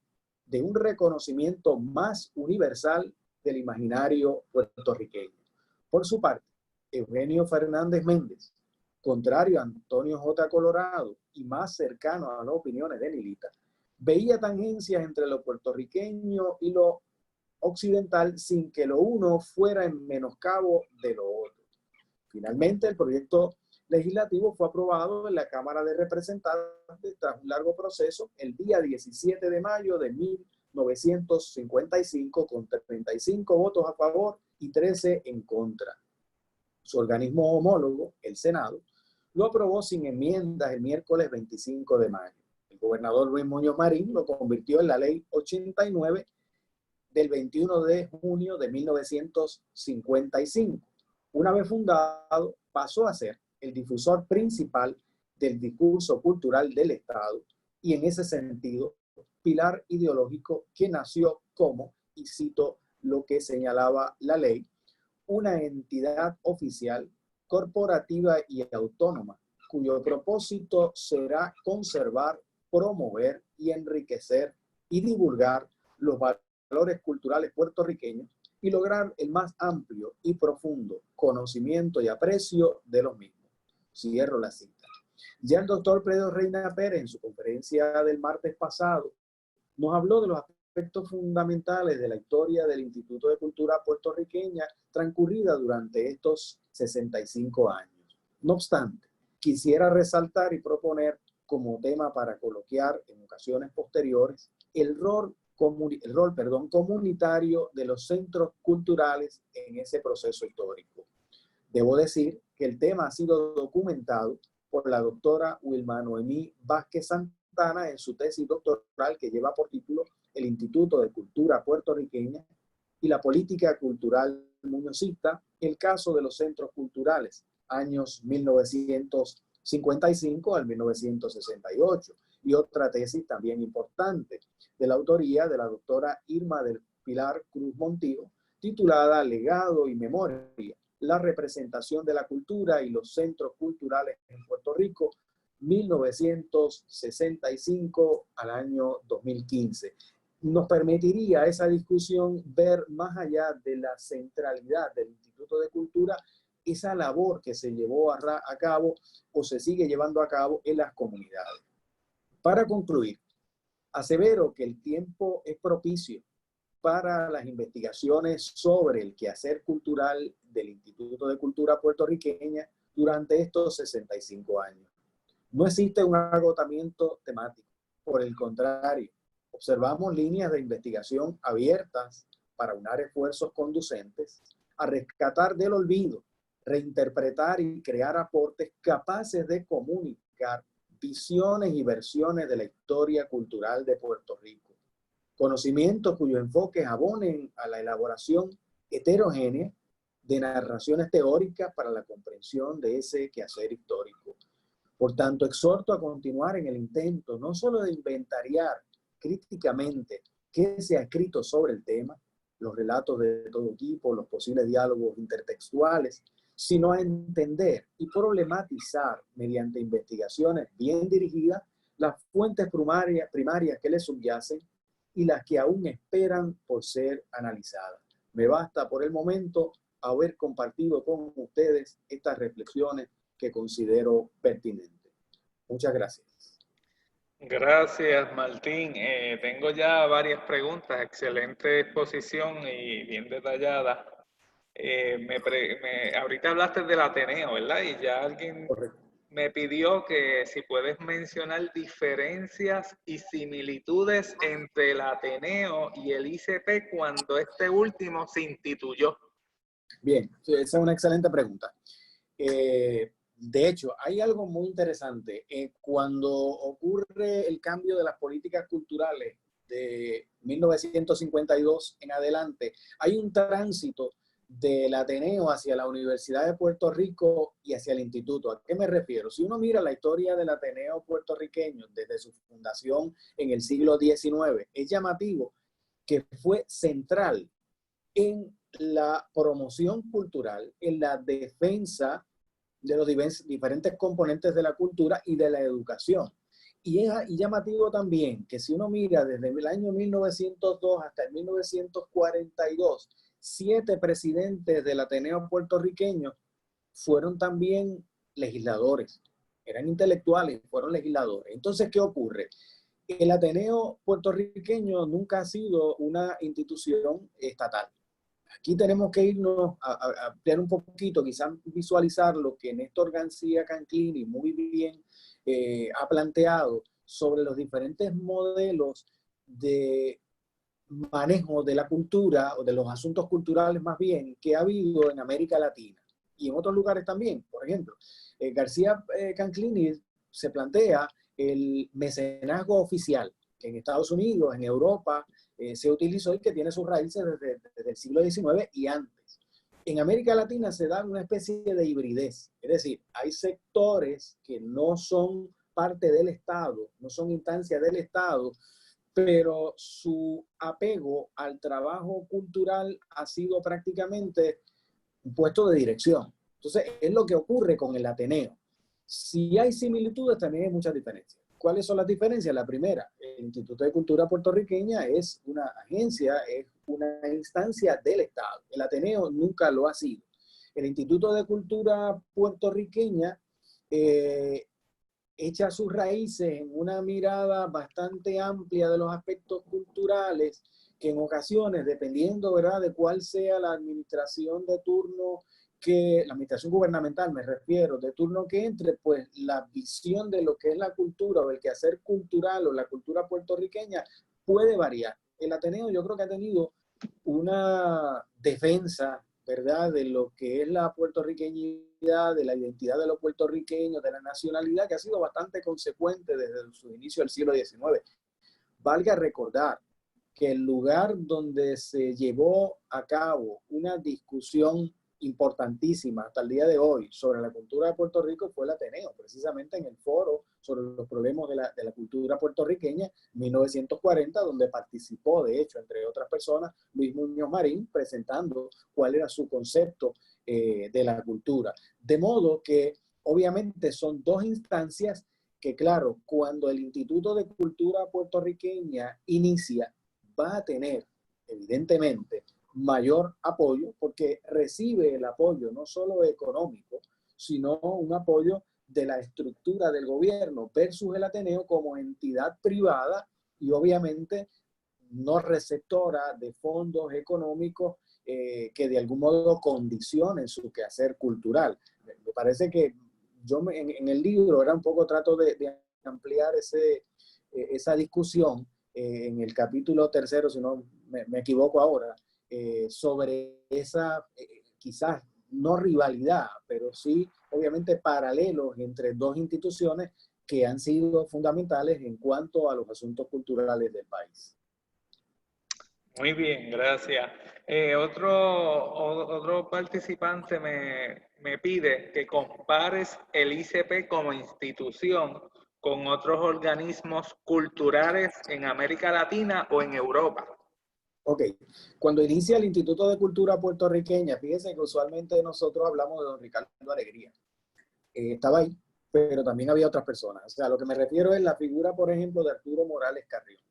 de un reconocimiento más universal del imaginario puertorriqueño. Por su parte, Eugenio Fernández Méndez, contrario a Antonio J. Colorado y más cercano a las opiniones de Nielita, veía tangencias entre lo puertorriqueño y lo occidental sin que lo uno fuera en menoscabo de lo otro. Finalmente, el proyecto legislativo fue aprobado en la Cámara de Representantes tras un largo proceso el día 17 de mayo de 1955 con 35 votos a favor y 13 en contra. Su organismo homólogo, el Senado, lo aprobó sin enmiendas el miércoles 25 de mayo. El gobernador Luis Muñoz Marín lo convirtió en la Ley 89 del 21 de junio de 1955. Una vez fundado, pasó a ser el difusor principal del discurso cultural del Estado y en ese sentido, pilar ideológico que nació como, y cito lo que señalaba la ley, una entidad oficial, corporativa y autónoma, cuyo propósito será conservar, promover y enriquecer y divulgar los valores culturales puertorriqueños y lograr el más amplio y profundo conocimiento y aprecio de los mismos. Cierro la cita. Ya el doctor Pedro Reina Pérez, en su conferencia del martes pasado, nos habló de los aspectos fundamentales de la historia del Instituto de Cultura puertorriqueña transcurrida durante estos 65 años. No obstante, quisiera resaltar y proponer como tema para coloquiar en ocasiones posteriores el rol comunitario de los centros culturales en ese proceso histórico. Debo decir que el tema ha sido documentado por la doctora Wilma Noemí Vázquez Santana en su tesis doctoral que lleva por título El Instituto de Cultura Puertorriqueña y la Política Cultural Muñozista, el caso de los centros culturales, años 1955 al 1968, y otra tesis también importante, de la autoría de la doctora Irma del Pilar Cruz Montijo, titulada Legado y Memoria, la representación de la cultura y los centros culturales en Puerto Rico, 1965 al año 2015. Nos permitiría esa discusión ver más allá de la centralidad del Instituto de Cultura, esa labor que se llevó a cabo o se sigue llevando a cabo en las comunidades. Para concluir, asevero que el tiempo es propicio para las investigaciones sobre el quehacer cultural del Instituto de Cultura puertorriqueña durante estos 65 años. No existe un agotamiento temático. Por el contrario, observamos líneas de investigación abiertas para unar esfuerzos conducentes a rescatar del olvido, reinterpretar y crear aportes capaces de comunicar visiones y versiones de la historia cultural de Puerto Rico. Conocimientos cuyos enfoques abonen a la elaboración heterogénea de narraciones teóricas para la comprensión de ese quehacer histórico. Por tanto, exhorto a continuar en el intento no solo de inventariar críticamente qué se ha escrito sobre el tema, los relatos de todo tipo, los posibles diálogos intertextuales, sino a entender y problematizar mediante investigaciones bien dirigidas las fuentes primarias que le subyacen y las que aún esperan por ser analizadas. Me basta por el momento haber compartido con ustedes estas reflexiones que considero pertinente. Muchas gracias. Gracias, Martín. Tengo ya varias preguntas. Excelente exposición y bien detallada. Ahorita hablaste del Ateneo, ¿verdad? Y ya alguien Correcto. me pidió que si puedes mencionar diferencias y similitudes entre el Ateneo y el ICP cuando este último se instituyó. Bien, esa es una excelente pregunta. De hecho, hay algo muy interesante. Cuando ocurre el cambio de las políticas culturales de 1952 en adelante, hay un tránsito del Ateneo hacia la Universidad de Puerto Rico y hacia el instituto. ¿A qué me refiero? Si uno mira la historia del Ateneo puertorriqueño desde su fundación en el siglo XIX, es llamativo que fue central en la promoción cultural, en la defensa de los diferentes componentes de la cultura y de la educación. Y es llamativo también que si uno mira desde el año 1902 hasta el 1942, 7 presidentes del Ateneo puertorriqueño fueron también legisladores, eran intelectuales, fueron legisladores. Entonces, ¿qué ocurre? El Ateneo puertorriqueño nunca ha sido una institución estatal. Aquí tenemos que irnos a ampliar un poquito, quizás visualizar lo que Néstor García Canclini muy bien ha planteado sobre los diferentes modelos de manejo de la cultura o de los asuntos culturales más bien que ha habido en América Latina y en otros lugares también. Por ejemplo, García Canclini se plantea el mecenazgo oficial, que en Estados Unidos, en Europa, se utilizó y que tiene sus raíces desde el siglo XIX y antes. En América Latina se da una especie de hibridez, es decir, hay sectores que no son parte del Estado, no son instancias del Estado, pero su apego al trabajo cultural ha sido prácticamente un puesto de dirección. Entonces, es lo que ocurre con el Ateneo. Si hay similitudes, también hay muchas diferencias. ¿Cuáles son las diferencias? La primera, el Instituto de Cultura Puertorriqueña es una agencia, es una instancia del Estado. El Ateneo nunca lo ha sido. El Instituto de Cultura Puertorriqueña echa sus raíces en una mirada bastante amplia de los aspectos culturales que en ocasiones, dependiendo, ¿verdad?, de cuál sea la administración de turno, que la administración gubernamental, me refiero, de turno que entre, pues la visión de lo que es la cultura o el quehacer cultural o la cultura puertorriqueña puede variar. El Ateneo yo creo que ha tenido una defensa, ¿verdad?, de lo que es la puertorriqueñidad, de la identidad de los puertorriqueños, de la nacionalidad, que ha sido bastante consecuente desde su inicio del siglo XIX. Valga recordar que el lugar donde se llevó a cabo una discusión importantísima hasta el día de hoy sobre la cultura de Puerto Rico fue el Ateneo, precisamente en el foro sobre los problemas de la cultura puertorriqueña 1940, donde participó, de hecho, entre otras personas, Luis Muñoz Marín, presentando cuál era su concepto de la cultura. De modo que, obviamente, son dos instancias que, claro, cuando el Instituto de Cultura Puertorriqueña inicia, va a tener, evidentemente, mayor apoyo porque recibe el apoyo no solo económico, sino un apoyo de la estructura del gobierno versus el Ateneo como entidad privada y obviamente no receptora de fondos económicos que de algún modo condicionen su quehacer cultural. Me parece que yo en el libro era un poco trato de ampliar esa discusión en el capítulo 3, si no me equivoco ahora, sobre esa quizás no rivalidad, pero sí obviamente paralelos entre dos instituciones que han sido fundamentales en cuanto a los asuntos culturales del país. Muy bien, gracias. Otro participante me pide que compares el ICP como institución con otros organismos culturales en América Latina o en Europa. Ok, cuando inicia el Instituto de Cultura Puertorriqueña, fíjense que usualmente nosotros hablamos de don Ricardo Alegría. Estaba ahí, pero también había otras personas. O sea, lo que me refiero es la figura, por ejemplo, de Arturo Morales Carrión.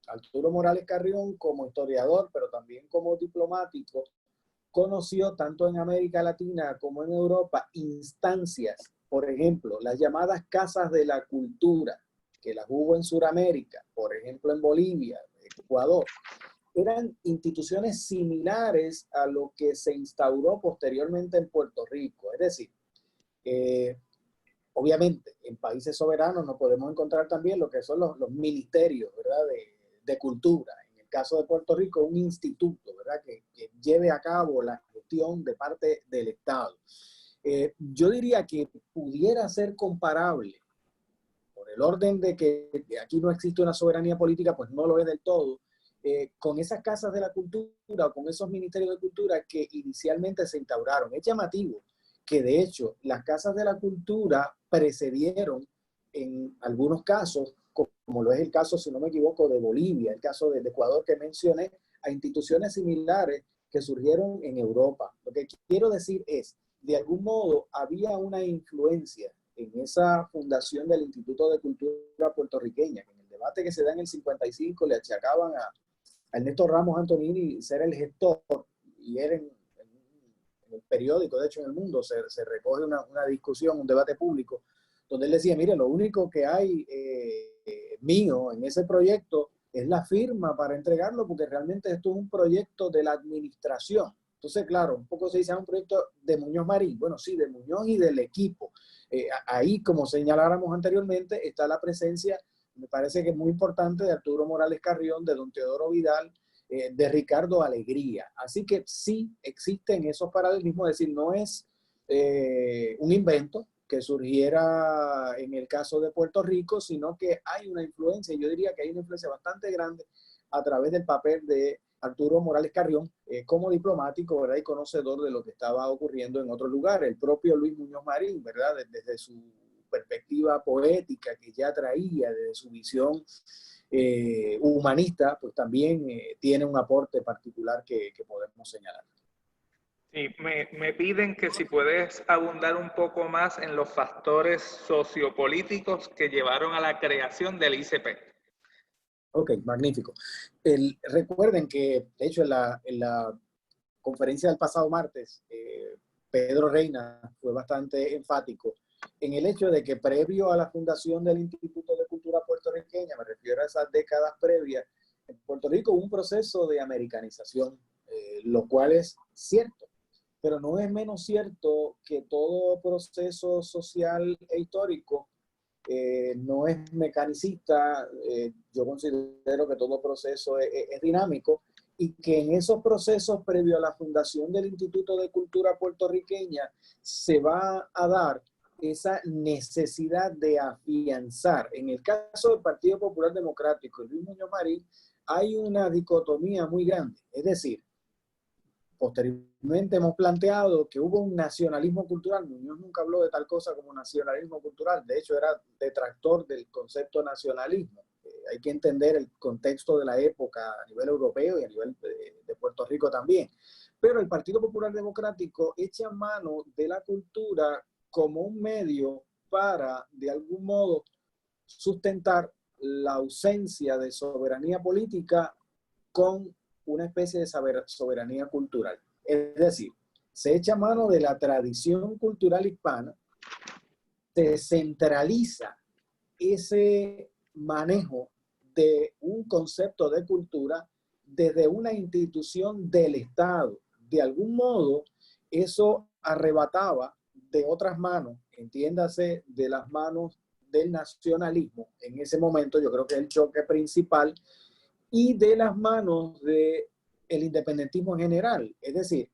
Arturo Morales Carrión, como historiador, pero también como diplomático, conoció tanto en América Latina como en Europa instancias por ejemplo, las llamadas casas de la cultura, que las hubo en Sudamérica, por ejemplo en Bolivia, Ecuador, eran instituciones similares a lo que se instauró posteriormente en Puerto Rico. Es decir, obviamente en países soberanos nos podemos encontrar también lo que son los ministerios, ¿verdad?, de cultura. En el caso de Puerto Rico, un instituto, ¿verdad?, que lleve a cabo la gestión de parte del Estado. Yo diría que pudiera ser comparable, por el orden de que aquí no existe una soberanía política, pues no lo es del todo, con esas casas de la cultura o con esos ministerios de cultura que inicialmente se instauraron. Es llamativo que de hecho las casas de la cultura precedieron en algunos casos, como lo es el caso, si no me equivoco, de Bolivia, el caso de Ecuador que mencioné, a instituciones similares que surgieron en Europa. Lo que quiero decir es, de algún modo había una influencia en esa fundación del Instituto de Cultura puertorriqueña, que en el debate que se da en el 55 le achacaban a Ernesto Ramos Antonini ser el gestor, y era en el periódico, de hecho en El Mundo, se recoge una discusión, un debate público, donde él decía, mire, lo único que hay mío en ese proyecto es la firma para entregarlo, porque realmente esto es un proyecto de la administración. Entonces, claro, un poco se dice, un proyecto de Muñoz Marín. Bueno, sí, de Muñoz y del equipo. Ahí, como señaláramos anteriormente, está la presencia, me parece que es muy importante, de Arturo Morales Carrión, de don Teodoro Vidal, de Ricardo Alegría. Así que sí existen esos paralelismos, es decir, no es un invento que surgiera en el caso de Puerto Rico, sino que hay una influencia, yo diría que hay una influencia bastante grande a través del papel de Arturo Morales Carrión como diplomático, ¿verdad?, y conocedor de lo que estaba ocurriendo en otros lugares. El propio Luis Muñoz Marín, ¿verdad?, desde su perspectiva poética que ya traía, desde su visión humanista, pues también tiene un aporte particular que podemos señalar. Sí, me piden que si puedes abundar un poco más en los factores sociopolíticos que llevaron a la creación del ICP. Ok, magnífico. Recuerden que, de hecho, en la conferencia del pasado martes, Pedro Reina fue bastante enfático en el hecho de que previo a la fundación del Instituto de Cultura Puertorriqueña, me refiero a esas décadas previas, en Puerto Rico hubo un proceso de americanización, lo cual es cierto, pero no es menos cierto que todo proceso social e histórico no es mecanicista. Yo considero que todo proceso es dinámico, y que en esos procesos previo a la fundación del Instituto de Cultura Puertorriqueña se va a dar esa necesidad de afianzar. En el caso del Partido Popular Democrático y Luis Muñoz Marín, hay una dicotomía muy grande. Es decir, posteriormente hemos planteado que hubo un nacionalismo cultural. Muñoz nunca habló de tal cosa como nacionalismo cultural. De hecho, era detractor del concepto nacionalismo. Hay que entender el contexto de la época a nivel europeo y a nivel de Puerto Rico también. Pero el Partido Popular Democrático echa mano de la cultura como un medio para, de algún modo, sustentar la ausencia de soberanía política con una especie de soberanía cultural. Es decir, se echa mano de la tradición cultural hispana, se centraliza ese manejo de un concepto de cultura desde una institución del Estado. De algún modo, eso arrebataba de otras manos, entiéndase, de las manos del nacionalismo. En ese momento, yo creo que es el choque principal, y de las manos del independentismo en general. Es decir,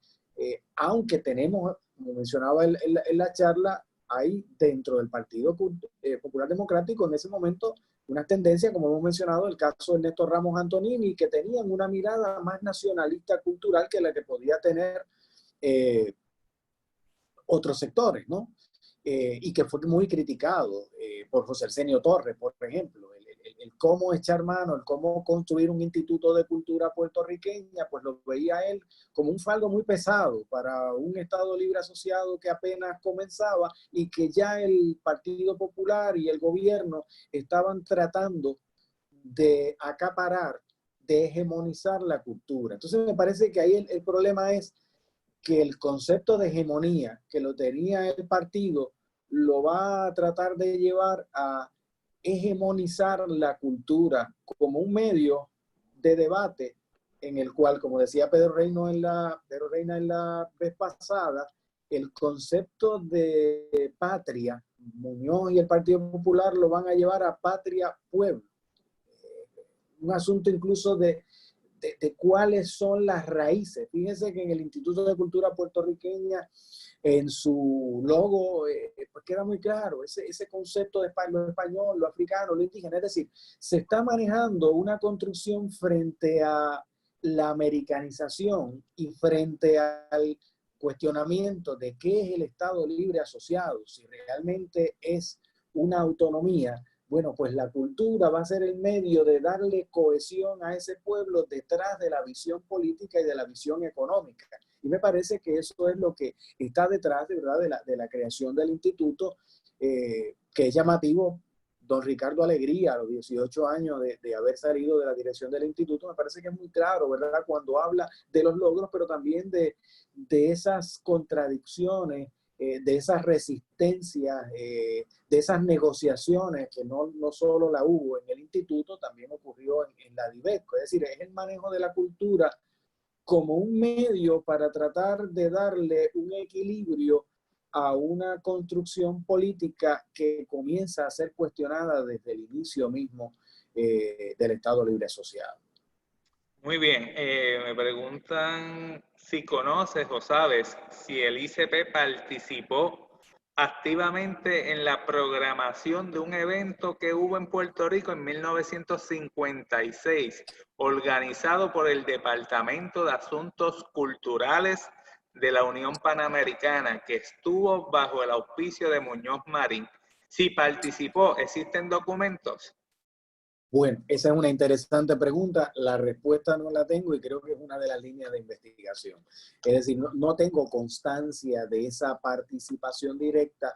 aunque tenemos, como mencionaba en la charla, hay dentro del Partido Popular Democrático en ese momento una tendencia, como hemos mencionado, el caso de Ernesto Ramos Antonini, que tenían una mirada más nacionalista cultural que la que podía tener otros sectores, ¿no? Y que fue muy criticado por José Arsenio Torres, por ejemplo. El cómo echar mano, el cómo construir un instituto de cultura puertorriqueña, pues lo veía él como un fardo muy pesado para un Estado libre asociado que apenas comenzaba, y que ya el Partido Popular y el gobierno estaban tratando de acaparar, de hegemonizar la cultura. Entonces me parece que ahí el problema es que el concepto de hegemonía que lo tenía el partido lo va a tratar de llevar a hegemonizar la cultura como un medio de debate en el cual, como decía Pedro Reina en la vez pasada, el concepto de patria, Muñoz y el Partido Popular lo van a llevar a patria-pueblo. Un asunto incluso de cuáles son las raíces. Fíjense que en el Instituto de Cultura Puertorriqueña, en su logo, pues queda muy claro ese concepto de lo español, lo africano, lo indígena. Es decir, se está manejando una construcción frente a la americanización y frente al cuestionamiento de qué es el Estado Libre Asociado, si realmente es una autonomía. Bueno, pues la cultura va a ser el medio de darle cohesión a ese pueblo detrás de la visión política y de la visión económica. Y me parece que eso es lo que está detrás, de verdad, de la creación del instituto, que es llamativo. Don Ricardo Alegría, a los 18 años de haber salido de la dirección del instituto, me parece que es muy claro, ¿verdad?, cuando habla de los logros, pero también de esas contradicciones, de esas resistencias, de esas negociaciones que no solo la hubo en el instituto, también ocurrió en la DIVECO. Es decir, es el manejo de la cultura como un medio para tratar de darle un equilibrio a una construcción política que comienza a ser cuestionada desde el inicio mismo del Estado Libre Asociado. Muy bien, me preguntan si conoces o sabes si el ICP participó activamente en la programación de un evento que hubo en Puerto Rico en 1956, organizado por el Departamento de Asuntos Culturales de la Unión Panamericana, que estuvo bajo el auspicio de Muñoz Marín. Si participó, ¿existen documentos? Bueno, esa es una interesante pregunta. La respuesta no la tengo y creo que es una de las líneas de investigación. Es decir, no tengo constancia de esa participación directa.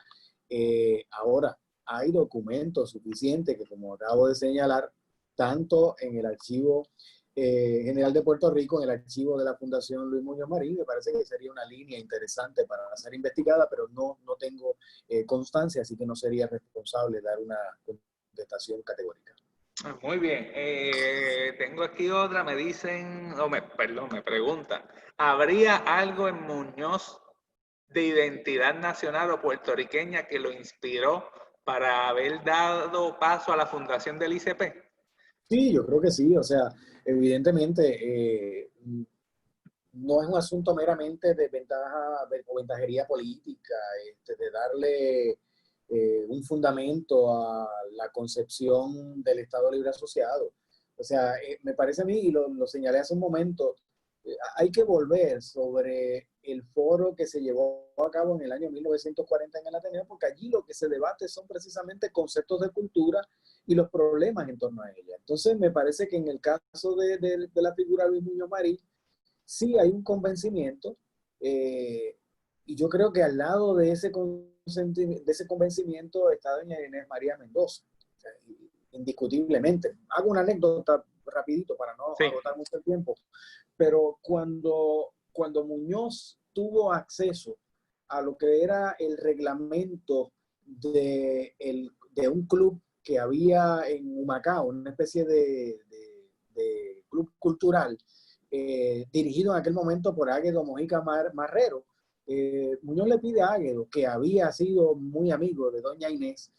Ahora, hay documentos suficientes que, como acabo de señalar, tanto en el Archivo General de Puerto Rico, en el archivo de la Fundación Luis Muñoz Marín, me parece que sería una línea interesante para ser investigada, pero no tengo constancia, así que no sería responsable dar una contestación categórica. Muy bien, tengo aquí otra, me dicen, me preguntan, ¿habría algo en Muñoz de identidad nacional o puertorriqueña que lo inspiró para haber dado paso a la fundación del ICP? Sí, yo creo que sí, o sea, evidentemente no es un asunto meramente de ventaja o ventajería política, de darle un fundamento a la concepción del Estado Libre Asociado. O sea, me parece a mí, y lo señalé hace un momento, hay que volver sobre el foro que se llevó a cabo en el año 1940 en el Ateneo, porque allí lo que se debate son precisamente conceptos de cultura y los problemas en torno a ella. Entonces, me parece que en el caso de la figura de Luis Muñoz Marín, sí hay un convencimiento, y yo creo que al lado de ese convencimiento está doña Inés María Mendoza, o sea, indiscutiblemente. Hago una anécdota rapidito para no agotar mucho el tiempo, pero cuando Muñoz tuvo acceso a lo que era el reglamento de un club que había en Humacao, una especie de club cultural, dirigido en aquel momento por Águedo Mojica Marrero, Muñoz le pide a Águedo, que había sido muy amigo de doña Inés,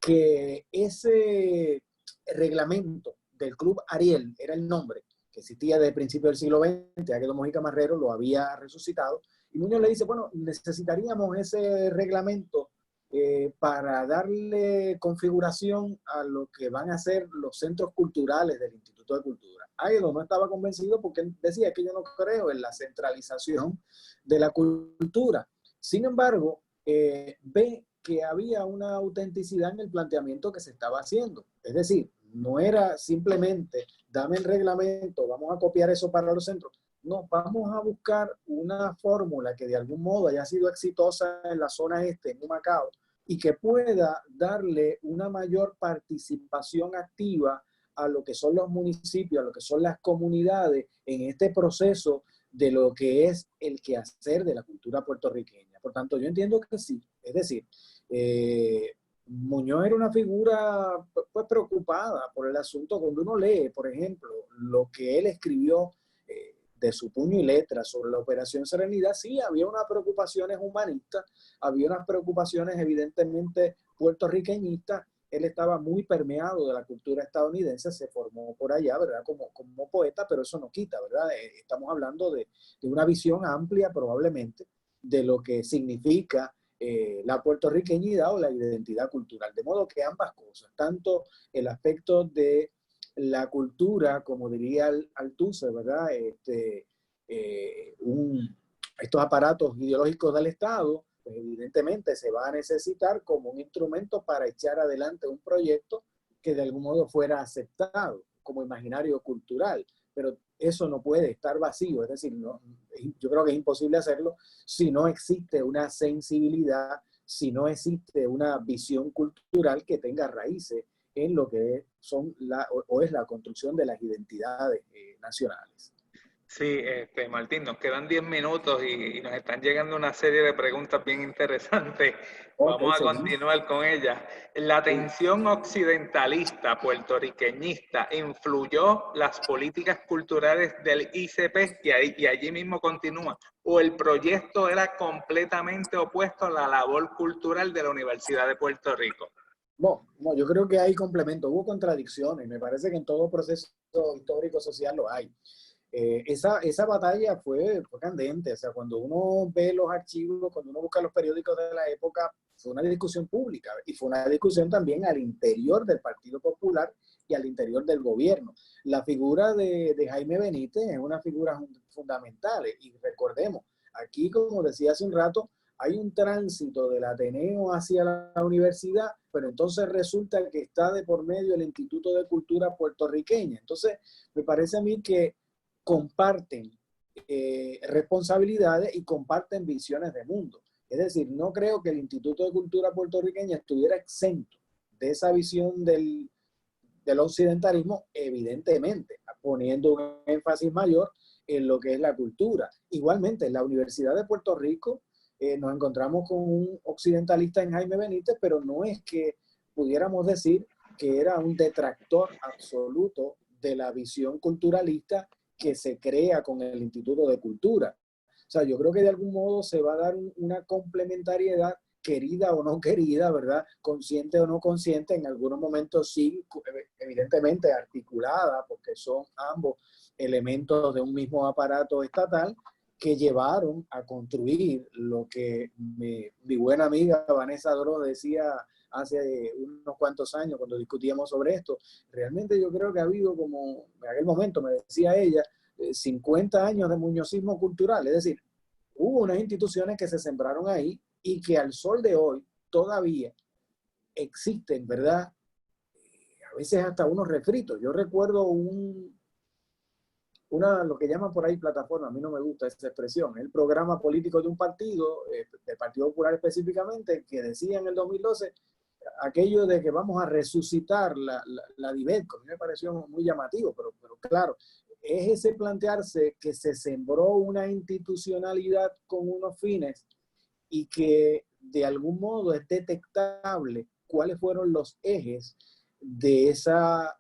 que ese reglamento del Club Ariel, era el nombre, que existía desde el principio del siglo XX, Águedo Mojica Marrero lo había resucitado, y Muñoz le dice, bueno, necesitaríamos ese reglamento para darle configuración a lo que van a ser los centros culturales del Instituto de Cultura. Águedo no estaba convencido porque él decía que yo no creo en la centralización de la cultura. Sin embargo, ve que había una autenticidad en el planteamiento que se estaba haciendo. Es decir, no era simplemente, dame el reglamento, vamos a copiar eso para los centros. No, vamos a buscar una fórmula que de algún modo haya sido exitosa en la zona este, en Humacao, y que pueda darle una mayor participación activa a lo que son los municipios, a lo que son las comunidades en este proceso de lo que es el quehacer de la cultura puertorriqueña. Por tanto, yo entiendo que sí. Es decir, Muñoz era una figura pues, preocupada por el asunto. Cuando uno lee, por ejemplo, lo que él escribió de su puño y letra sobre la Operación Serenidad, sí, había unas preocupaciones humanistas, había unas preocupaciones evidentemente puertorriqueñistas. Él estaba muy permeado de la cultura estadounidense, se formó por allá, ¿verdad? Como poeta, pero eso no quita, ¿verdad? Estamos hablando de una visión amplia probablemente de lo que significa la puertorriqueñidad o la identidad cultural. De modo que ambas cosas, tanto el aspecto de la cultura, como diría Althusser, ¿verdad? Estos aparatos ideológicos del Estado, pues evidentemente se va a necesitar como un instrumento para echar adelante un proyecto que de algún modo fuera aceptado como imaginario cultural. Pero eso no puede estar vacío, es decir, no, yo creo que es imposible hacerlo si no existe una sensibilidad, si no existe una visión cultural que tenga raíces en lo que son o es la construcción de las identidades nacionales. Sí, Martín, nos quedan 10 minutos y nos están llegando una serie de preguntas bien interesantes. Okay, Vamos a seguimos. continuar con ellas. ¿La tensión occidentalista puertorriqueñista influyó las políticas culturales del ICP y allí mismo continúa? ¿O el proyecto era completamente opuesto a la labor cultural de la Universidad de Puerto Rico? No, yo creo que hay complementos, hubo contradicciones, me parece que en todo proceso histórico social lo hay. Esa batalla fue candente, o sea, cuando uno ve los archivos, cuando uno busca los periódicos de la época, fue una discusión pública y fue una discusión también al interior del Partido Popular y al interior del gobierno. La figura de Jaime Benítez es una figura fundamental y recordemos, aquí como decía hace un rato, hay un tránsito del Ateneo hacia la universidad, pero entonces resulta que está de por medio el Instituto de Cultura puertorriqueña. Entonces, me parece a mí que comparten responsabilidades y comparten visiones de mundo. Es decir, no creo que el Instituto de Cultura puertorriqueña estuviera exento de esa visión del occidentalismo, evidentemente, poniendo un énfasis mayor en lo que es la cultura. Igualmente, en la Universidad de Puerto Rico nos encontramos con un occidentalista en Jaime Benítez, pero no es que pudiéramos decir que era un detractor absoluto de la visión culturalista que se crea con el Instituto de Cultura. O sea, yo creo que de algún modo se va a dar una complementariedad, querida o no querida, ¿verdad? Consciente o no consciente, en algunos momentos sí, evidentemente articulada, porque son ambos elementos de un mismo aparato estatal que llevaron a construir lo que mi buena amiga Vanessa Doro decía hace unos cuantos años cuando discutíamos sobre esto. Realmente yo creo que ha habido, como en aquel momento me decía ella, 50 años de muñozismo cultural, es decir, hubo unas instituciones que se sembraron ahí y que al sol de hoy todavía existen, ¿verdad? A veces hasta unos refritos. Yo recuerdo lo que llaman por ahí plataforma, a mí no me gusta esa expresión, el programa político de un partido, del Partido Popular específicamente, que decía en el 2012 aquello de que vamos a resucitar la DIVEDCO. A mí me pareció muy llamativo, pero claro, es ese plantearse que se sembró una institucionalidad con unos fines y que de algún modo es detectable cuáles fueron los ejes de esa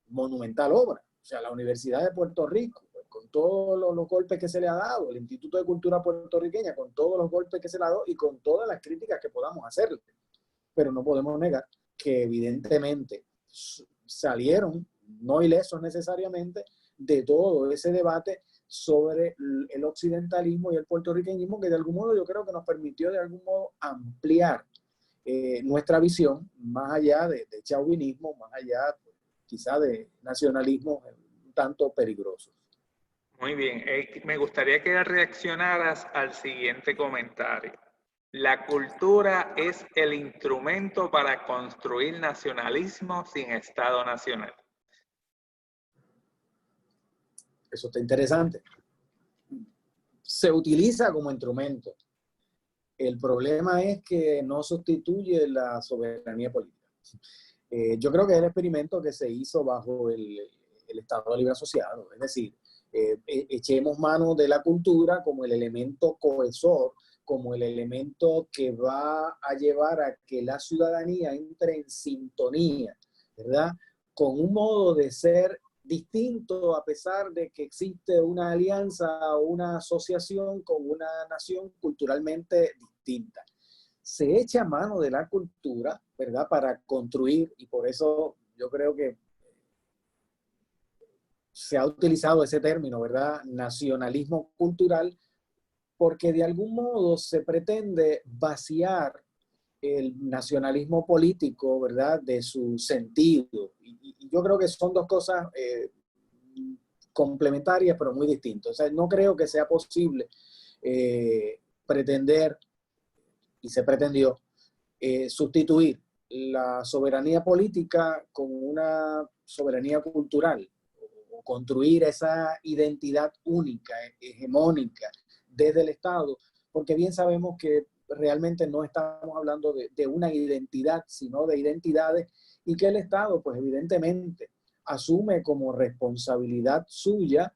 monumental obra. O sea, la Universidad de Puerto Rico, pues, con todos los golpes que se le ha dado, el Instituto de Cultura puertorriqueña, con todos los golpes que se le ha dado y con todas las críticas que podamos hacerle. Pero no podemos negar que evidentemente salieron, no ilesos necesariamente, de todo ese debate sobre el occidentalismo y el puertorriqueñismo, que de algún modo yo creo que nos permitió de algún modo ampliar nuestra visión más allá de chauvinismo, más allá quizá de nacionalismo un tanto peligrosos. Muy bien, me gustaría que reaccionaras al siguiente comentario. La cultura es el instrumento para construir nacionalismo sin Estado nacional. Eso está interesante. Se utiliza como instrumento. El problema es que no sustituye la soberanía política. Yo creo que es el experimento que se hizo bajo el Estado Libre Asociado. Es decir, echemos mano de la cultura como el elemento cohesor como el elemento que va a llevar a que la ciudadanía entre en sintonía, ¿verdad? Con un modo de ser distinto a pesar de que existe una alianza o una asociación con una nación culturalmente distinta. Se echa mano de la cultura, ¿verdad? Para construir, y por eso yo creo que se ha utilizado ese término, ¿verdad? Nacionalismo cultural, porque de algún modo se pretende vaciar el nacionalismo político, ¿verdad?, de su sentido. Y yo creo que son dos cosas complementarias, pero muy distintas. O sea, no creo que sea posible pretender, y se pretendió, sustituir la soberanía política con una soberanía cultural, o construir esa identidad única, hegemónica, desde el Estado, porque bien sabemos que realmente no estamos hablando de una identidad, sino de identidades, y que el Estado, pues evidentemente, asume como responsabilidad suya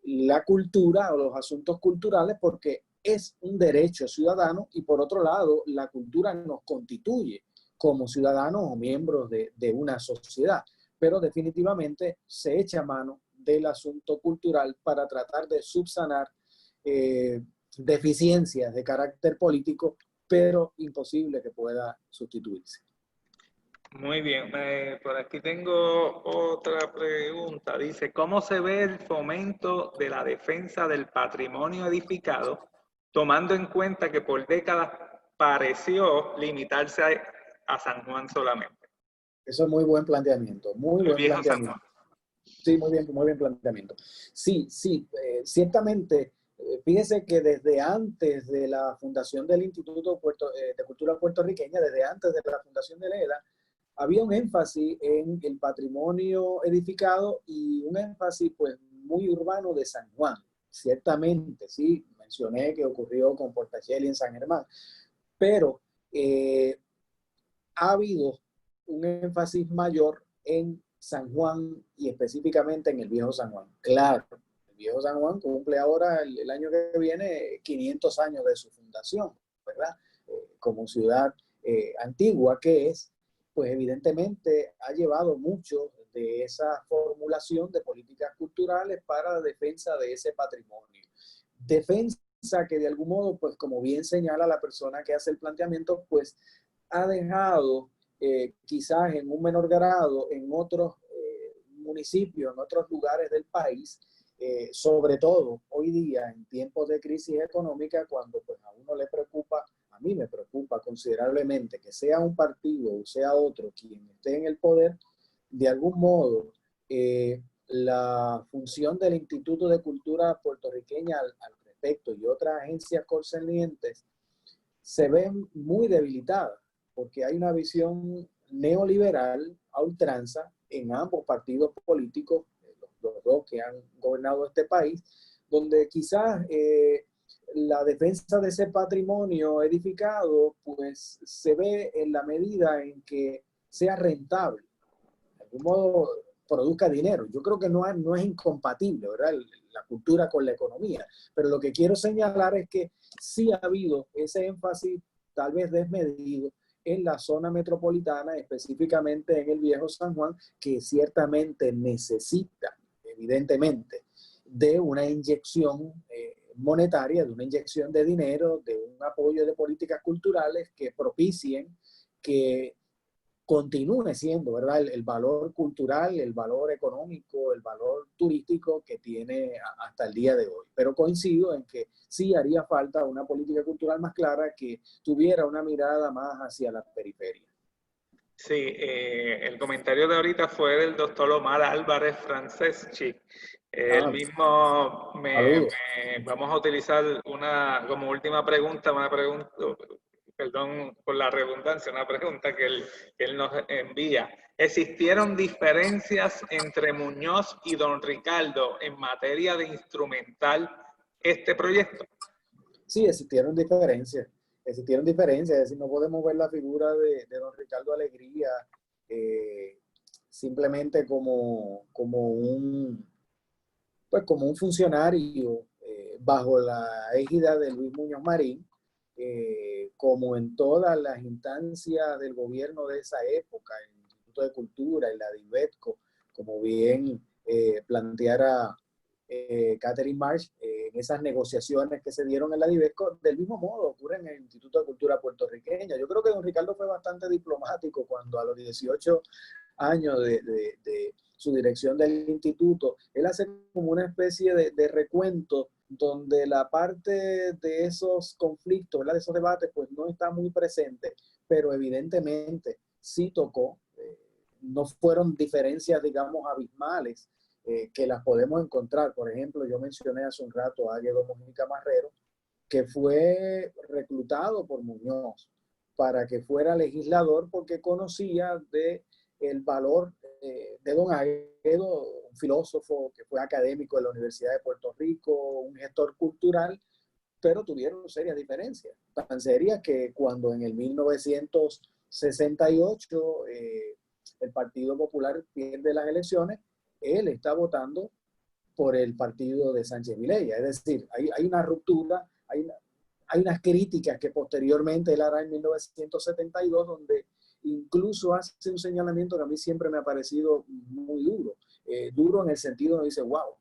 la cultura o los asuntos culturales, porque es un derecho ciudadano, y por otro lado, la cultura nos constituye como ciudadanos o miembros de una sociedad. Pero definitivamente se echa mano del asunto cultural para tratar de subsanar deficiencias de carácter político, pero imposible que pueda sustituirse. Muy bien, por aquí tengo otra pregunta. Dice, ¿cómo se ve el fomento de la defensa del patrimonio edificado, tomando en cuenta que por décadas pareció limitarse a San Juan solamente? Eso es muy buen planteamiento, muy El buen viejo San Juan. planteamiento. Sí, muy bien planteamiento. Sí, ciertamente, fíjese que desde antes de la fundación del Instituto de Cultura Puertorriqueña, desde antes de la fundación de EDA, había un énfasis en el patrimonio edificado y un énfasis pues muy urbano de San Juan. Ciertamente, sí, mencioné que ocurrió con Portacheli en San Germán, pero ha habido un énfasis mayor en San Juan y específicamente en el Viejo San Juan. Claro, el Viejo San Juan cumple ahora el año que viene 500 años de su fundación, ¿verdad? Como ciudad antigua que es, pues evidentemente ha llevado mucho de esa formulación de políticas culturales para la defensa de ese patrimonio. Defensa que de algún modo, pues como bien señala la persona que hace el planteamiento, pues ha dejado quizás en un menor grado en otros municipios, en otros lugares del país, sobre todo hoy día en tiempos de crisis económica, cuando pues a uno le preocupa, a mí me preocupa considerablemente que sea un partido o sea otro quien esté en el poder, de algún modo la función del Instituto de Cultura Puertorriqueña al respecto y otras agencias concernientes se ven muy debilitadas, porque hay una visión neoliberal a ultranza en ambos partidos políticos, los dos que han gobernado este país, donde quizás la defensa de ese patrimonio edificado pues se ve en la medida en que sea rentable, de algún modo produzca dinero. Yo creo que no es incompatible, ¿verdad?, la cultura con la economía, pero lo que quiero señalar es que sí ha habido ese énfasis tal vez desmedido en la zona metropolitana, específicamente en el Viejo San Juan, que ciertamente necesita, evidentemente, de una inyección monetaria, de una inyección de dinero, de un apoyo de políticas culturales que propicien que continúe siendo, ¿verdad?, el valor cultural, el valor económico, el valor turístico que tiene hasta el día de hoy. Pero coincido en que sí haría falta una política cultural más clara que tuviera una mirada más hacia la periferia. Sí, el comentario de ahorita fue del doctor Omar Álvarez Franceschi. El mismo vamos a utilizar como última pregunta, perdón por la redundancia, una pregunta que él nos envía. ¿Existieron diferencias entre Muñoz y don Ricardo en materia de instrumental este proyecto? Sí, existieron diferencias, es decir, no podemos ver la figura de don Ricardo Alegría simplemente como un funcionario bajo la égida de Luis Muñoz Marín, como en todas las instancias del gobierno de esa época, el Instituto de Cultura y la DIVETCO, como bien planteara Catherine Marsh, en esas negociaciones que se dieron en la DIVETCO, del mismo modo ocurre en el Instituto de Cultura puertorriqueña. Yo creo que don Ricardo fue bastante diplomático cuando a los 18 años de su dirección del instituto, él hace como una especie de recuento donde la parte de esos conflictos, ¿verdad?, de esos debates, pues no está muy presente, pero evidentemente sí tocó. No fueron diferencias, digamos, abismales, que las podemos encontrar. Por ejemplo, yo mencioné hace un rato a Diego Mujica Marrero, que fue reclutado por Muñoz para que fuera legislador porque conocía el valor de don Aguedo, un filósofo que fue académico de la Universidad de Puerto Rico, un gestor cultural, pero tuvieron serias diferencias, tan serias que cuando en el 1968 el Partido Popular pierde las elecciones, él está votando por el partido de Sánchez Vilella. Es decir, hay una ruptura, hay unas críticas que posteriormente él hará en 1972, donde incluso hace un señalamiento que a mí siempre me ha parecido muy duro. Duro en el sentido de dice, wow,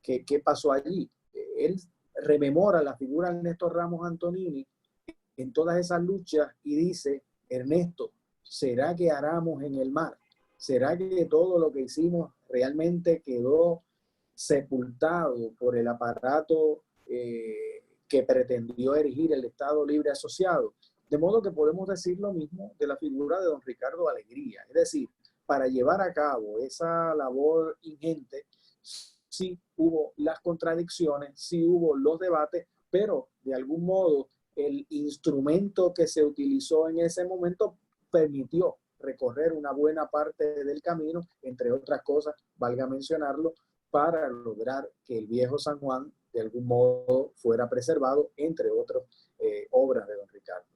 ¿qué pasó allí? Él rememora la figura de Ernesto Ramos Antonini en todas esas luchas y dice, Ernesto, ¿será que aramos en el mar? ¿Será que todo lo que hicimos realmente quedó sepultado por el aparato que pretendió erigir el Estado Libre Asociado? De modo que podemos decir lo mismo de la figura de don Ricardo Alegría. Es decir, para llevar a cabo esa labor ingente, sí hubo las contradicciones, sí hubo los debates, pero de algún modo el instrumento que se utilizó en ese momento permitió recorrer una buena parte del camino, entre otras cosas, valga mencionarlo, para lograr que el viejo San Juan de algún modo fuera preservado, entre otras obras de don Ricardo.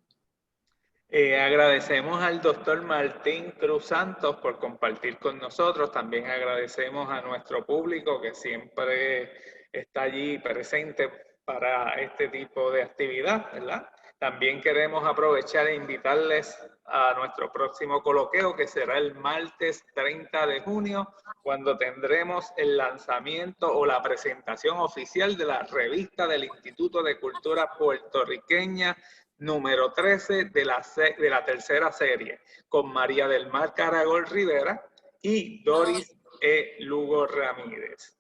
Agradecemos al doctor Martín Cruz Santos por compartir con nosotros. También agradecemos a nuestro público que siempre está allí presente para este tipo de actividad, ¿verdad? También queremos aprovechar e invitarles a nuestro próximo coloquio, que será el martes 30 de junio, cuando tendremos el lanzamiento o la presentación oficial de la revista del Instituto de Cultura Puertorriqueña, número 13 de la tercera serie, con María del Mar Caragol Rivera y Doris E. Lugo Ramírez.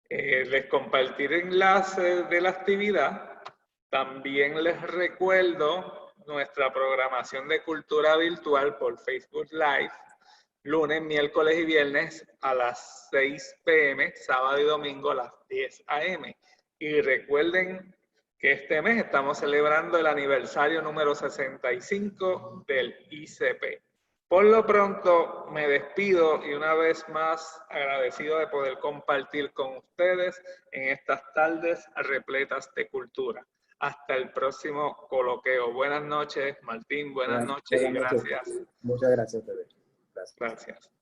Les compartiré enlaces de la actividad. También les recuerdo nuestra programación de cultura virtual por Facebook Live, lunes, miércoles y viernes a las 6 p.m., sábado y domingo a las 10 a.m. Y recuerden que este mes estamos celebrando el aniversario número 65 del ICP. Por lo pronto me despido y una vez más agradecido de poder compartir con ustedes en estas tardes repletas de cultura. Hasta el próximo coloquio. Buenas noches, Martín. Buenas noches y gracias. Muchas gracias, Pedro. Gracias.